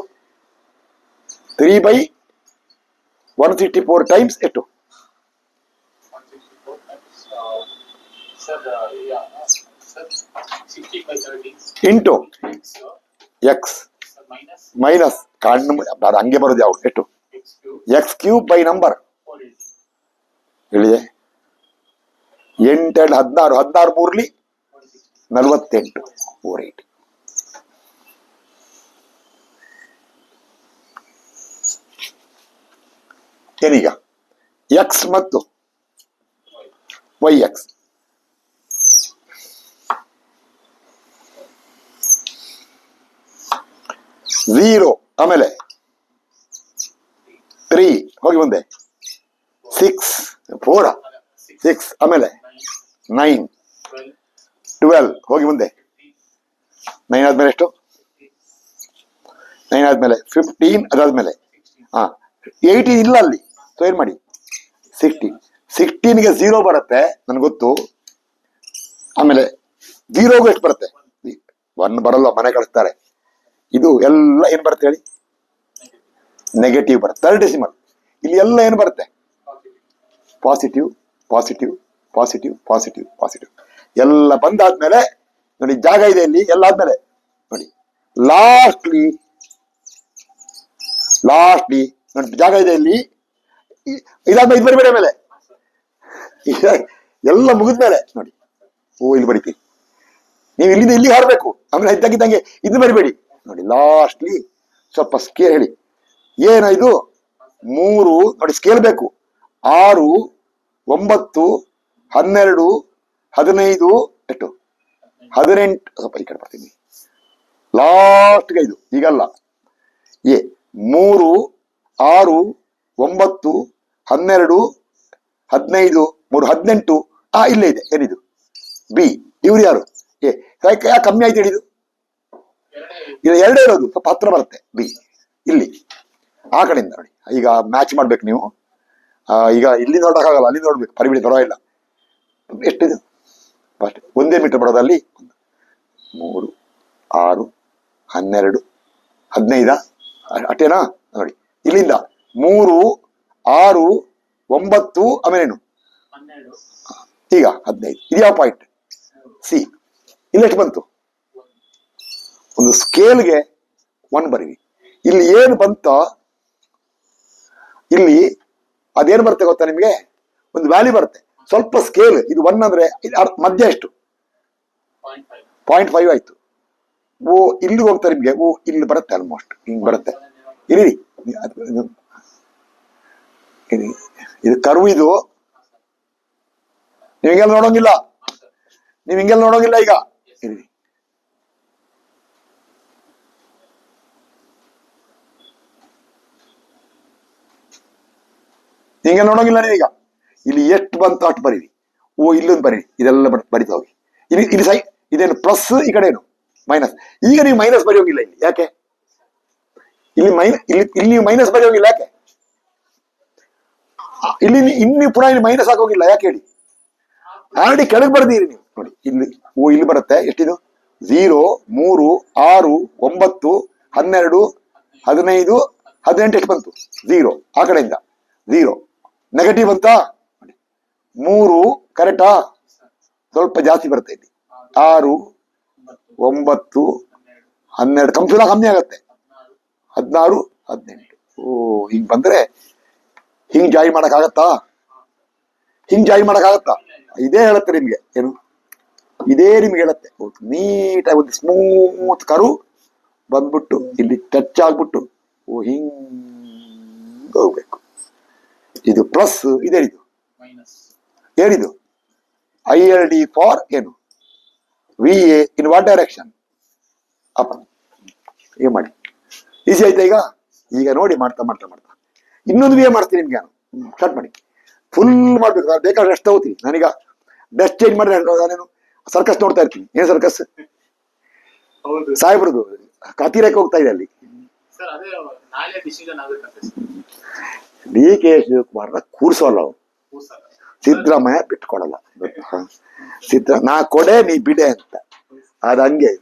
3/164 ಟೈಮ್ಸ್ ಎಷ್ಟು? ಇಂಟು ಎಕ್ಸ್ ಮೈನಸ್ ಅದು ಹಂಗೆ ಬರೋದು ಯಾವುದು ಎಷ್ಟು ಎಕ್ಸ್ ಕ್ಯೂಬ್ ಬೈ ನಂಬರ್ ಹೇಳಿದೆ 8 16 16 ಮೂರ್ಲಿ 48 480. ಏನೀಗ ಎಕ್ಸ್ ಮತ್ತು ವೈ ಎಕ್ಸ್ ಝೀರೋ ಆಮೇಲೆ 3 ಹೋಗಿ ಮುಂದೆ 4 6 ಆಮೇಲೆ 9 12 ಹೋಗಿ ಮುಂದೆ 9 ಆದ್ಮೇಲೆ ಎಷ್ಟು 9 ಆದ್ಮೇಲೆ 15 ಅದಾದ್ಮೇಲೆ 18 ಇಲ್ಲ ಅಲ್ಲಿ ಸೊ ಏನ್ ಮಾಡಿ 16 ಗೆ 0 ಬರುತ್ತೆ ನನ್ಗೆ ಗೊತ್ತು. ಆಮೇಲೆ 0ಗೂ ಎಷ್ಟು ಬರುತ್ತೆ 1 ಬರಲ್ಲ ಮನೆ ಕಳಿಸ್ತಾರೆ. ಇದು ಎಲ್ಲ ಏನ್ ಬರುತ್ತೆ ಹೇಳಿ ನೆಗೆಟಿವ್ ಬರುತ್ತೆ. 3rd ಡೆಸಿಮಲ್ ಇಲ್ಲಿ ಎಲ್ಲ ಏನು ಬರುತ್ತೆ positive positive positive positive positive ಎಲ್ಲ ಬಂದಾದ್ಮೇಲೆ ನೋಡಿ ಜಾಗ ಇದೆ ಇಲ್ಲಿ ಎಲ್ಲ ಆದ್ಮೇಲೆ ನೋಡಿ ಲಾಸ್ಟ್ಲಿ ನೋಡಿ ಜಾಗ ಇದೆ ಇಲ್ಲಿ ಇದಾದ್ಮೇಲೆ ಇದು ಬರಿಬೇಡಿ. ಆಮೇಲೆ ಎಲ್ಲ ಮುಗಿದ್ಮೇಲೆ ನೋಡಿ ಇಲ್ಲಿ ಬರಿತೀವಿ ನೀವು ಇಲ್ಲಿಂದ ಇಲ್ಲಿಗೆ ಹಾರಬೇಕು. ಆಮೇಲೆ ಇದ್ದಾಗಿದ್ದಂಗೆ ಇದು ಬರಿಬೇಡಿ ನೋಡಿ ಲಾಸ್ಟ್ಲಿ ಸ್ವಲ್ಪ ಸ್ಕೇಲ್ ಹೇಳಿ ಏನಾಯ್ತು 3 ನೋಡಿ ಸ್ಕೇಲ್ ಬೇಕು 6 9 12 15 ಎಷ್ಟು 18 ಸ್ವಲ್ಪ ಈ ಕಡೆ ಬರ್ತೀನಿ ಲಾಸ್ಟ್ಗೆ ಇದು ಈಗಲ್ಲ 3 6 9 12 15 3 18 ಇಲ್ಲೇ ಇದೆ ಏನಿದು ಬಿ. ಇವ್ರು ಯಾರು ಯಾಕೆ ಕಮ್ಮಿ ಆಯ್ತು ಹೇಳಿದು ಇದು 2 ಇರೋದು ಸ್ವಲ್ಪ ಹತ್ರ ಬರುತ್ತೆ ಬಿ ಇಲ್ಲಿ ಆ ಕಡೆಯಿಂದ ನೋಡಿ. ಈಗ ಮ್ಯಾಚ್ ಮಾಡ್ಬೇಕು ನೀವು. ಈಗ ಇಲ್ಲಿ ನೋಡೋಕ್ಕಾಗಲ್ಲ ಅಲ್ಲಿ ನೋಡ್ಬೇಕು ಪರಿಬಿಡಿ ಪರವಾಗಿಲ್ಲ. ಎಷ್ಟಿದೆ ಫಸ್ಟ್ 1 ಮೀಟರ್ ಬರೋದು ಅಲ್ಲಿ 3 6 12 15 ಅಷ್ಟೇನಾ ನೋಡಿ ಇಲ್ಲಿಂದ 3 6 9 ಆಮೇಲೇನು ಈಗ 15 ಇದು ಯಾವ ಪಾಯಿಂಟ್ ಸಿ. ಇಲ್ಲೆಷ್ಟು ಬಂತು ಒಂದು ಸ್ಕೇಲ್ಗೆ 1 ಬರೀವಿ. ಇಲ್ಲಿ ಏನು ಬಂತ ಇಲ್ಲಿ ಅದೇನು ಬರುತ್ತೆ ಗೊತ್ತಾ ನಿಮ್ಗೆ ಒಂದು ವ್ಯಾಲ್ಯೂ ಬರುತ್ತೆ ಸ್ವಲ್ಪ ಸ್ಕೇಲ್ ಇದು 1 ಅಂದ್ರೆ ಮಧ್ಯ ಎಷ್ಟು 0.5 ಆಯ್ತು. ಇಲ್ಲಿಗೆ ಹೋಗ್ತಾರೆ ನಿಮ್ಗೆ ಇಲ್ಲಿ ಬರುತ್ತೆ ಆಲ್ಮೋಸ್ಟ್ ಹಿಂಗ್ ಬರುತ್ತೆ. ಇಲ್ಲಿ ಇದು ಕರ್ವ್ ಇದು ನೀವು ಹಿಂಗೆಲ್ಲ ನೋಡೋಂಗಿಲ್ಲ ಈಗ ಇಲ್ಲಿ ಹಿಂಗೆ ನೋಡೋಂಗಿಲ್ಲ ನೀವೀಗ. ಇಲ್ಲಿ ಎಷ್ಟು ಬಂತು ಅಷ್ಟು ಬರೀರಿ. ಇಲ್ಲೊಂದು ಬರೀರಿ ಇದೆಲ್ಲ ಬರಿತಾ ಹೋಗಿ. ಇಲ್ಲಿ ಸೈ ಇದೇನು ಪ್ಲಸ್ ಈ ಕಡೆ ಏನು ಮೈನಸ್. ಈಗ ನೀವು ಮೈನಸ್ ಬರೆಯೋಂಗಿಲ್ಲ ಇಲ್ಲಿ ಯಾಕೆ ಇಲ್ಲಿ ನೀವು ಮೈನಸ್ ಬರೆಯೋಂಗಿಲ್ಲ ಯಾಕೆ ಇಲ್ಲಿ ಇನ್ನು ಪುನಃ ಇಲ್ಲಿ ಮೈನಸ್ ಹಾಕೋಗಿಲ್ಲ ಯಾಕೆ ಹೇಳಿ ಆಲ್ರೆಡಿ ಕೆಳಗೆ ಬರ್ದೀರಿ ನೀವು ನೋಡಿ ಇಲ್ಲಿ ಇಲ್ಲಿ ಬರುತ್ತೆ ಎಷ್ಟಿದು 0 3 6 9 12 15 18 ಎಷ್ಟು ಬಂತು 0 ಆ ಕಡೆಯಿಂದ 0 ನೆಗೆಟಿವ್ ಬಂತಾ 3 ಕರೆಕ್ಟಾ ಸ್ವಲ್ಪ ಜಾಸ್ತಿ ಬರುತ್ತೆ ಇಲ್ಲಿ 6 9 12 ಕಮ್ಮಿ ಆಗತ್ತೆ 16 18 ಹಿಂಗ್ ಬಂದ್ರೆ ಹಿಂಗ್ ಜಾಯಿ ಮಾಡಕ್ಕಾಗತ್ತಾ ಇದೇ ಹೇಳುತ್ತೆ ನಿಮ್ಗೆ ಏನು ಇದೇ ನಿಮ್ಗೆ ಹೇಳುತ್ತೆ ನೀಟಾಗಿ ಒಂದು ಸ್ಮೂತ್ ಕರು ಬಂದ್ಬಿಟ್ಟು ಇಲ್ಲಿ ಟಚ್ ಆಗ್ಬಿಟ್ಟು ಹಿಂಗ್ ಹೋಗ್ಬೇಕು. ಇದು ಪ್ಲಸ್ ಇದೇನಿದು ಏನಿದು ILD ಫಾರ್ ಏನು VA in what direction up. ಏನ್ ಮಾಡಿ ಈಸಿ ಆಯ್ತಾ ಈಗ ನೋಡಿ ಮಾಡ್ತಾ ಇನ್ನೊಂದು VA ಮಾಡ್ತೀನಿ ನಿಮ್ಗೆ ನಾನು ಸ್ಟಾರ್ಟ್ ಮಾಡಿ ಫುಲ್ ಮಾಡ್ಬೇಕು. ನಾನು ಬೇಕಾದ್ರೆ ರೆಸ್ಟ್ ತಗೋತೀನಿ. ನಾನೀಗ ಡ್ರೆಸ್ ಚೇಂಜ್ ಮಾಡಿದ್ರೆ ನಾನೇನು ಸರ್ಕಸ್ ನೋಡ್ತಾ ಇರ್ತೀನಿ. ಏನ್ ಸರ್ಕಸ್ ಸಾಹೇಬ್ರದು ಕತಿರೇಖೆ ಹೋಗ್ತಾ ಇದೆ ಅಲ್ಲಿ. DK ಶಿವಕುಮಾರ್ನ ಕೂರ್ಸೋಲ್ಲ ಅವ್ರು. ಸಿದ್ದರಾಮಯ್ಯ ಬಿಟ್ಕೊಡಲ್ಲ. ನಾ ಕೊಡೆ ನೀ ಬಿಡೆ ಅಂತ ಅದ್ ಹಂಗೆ.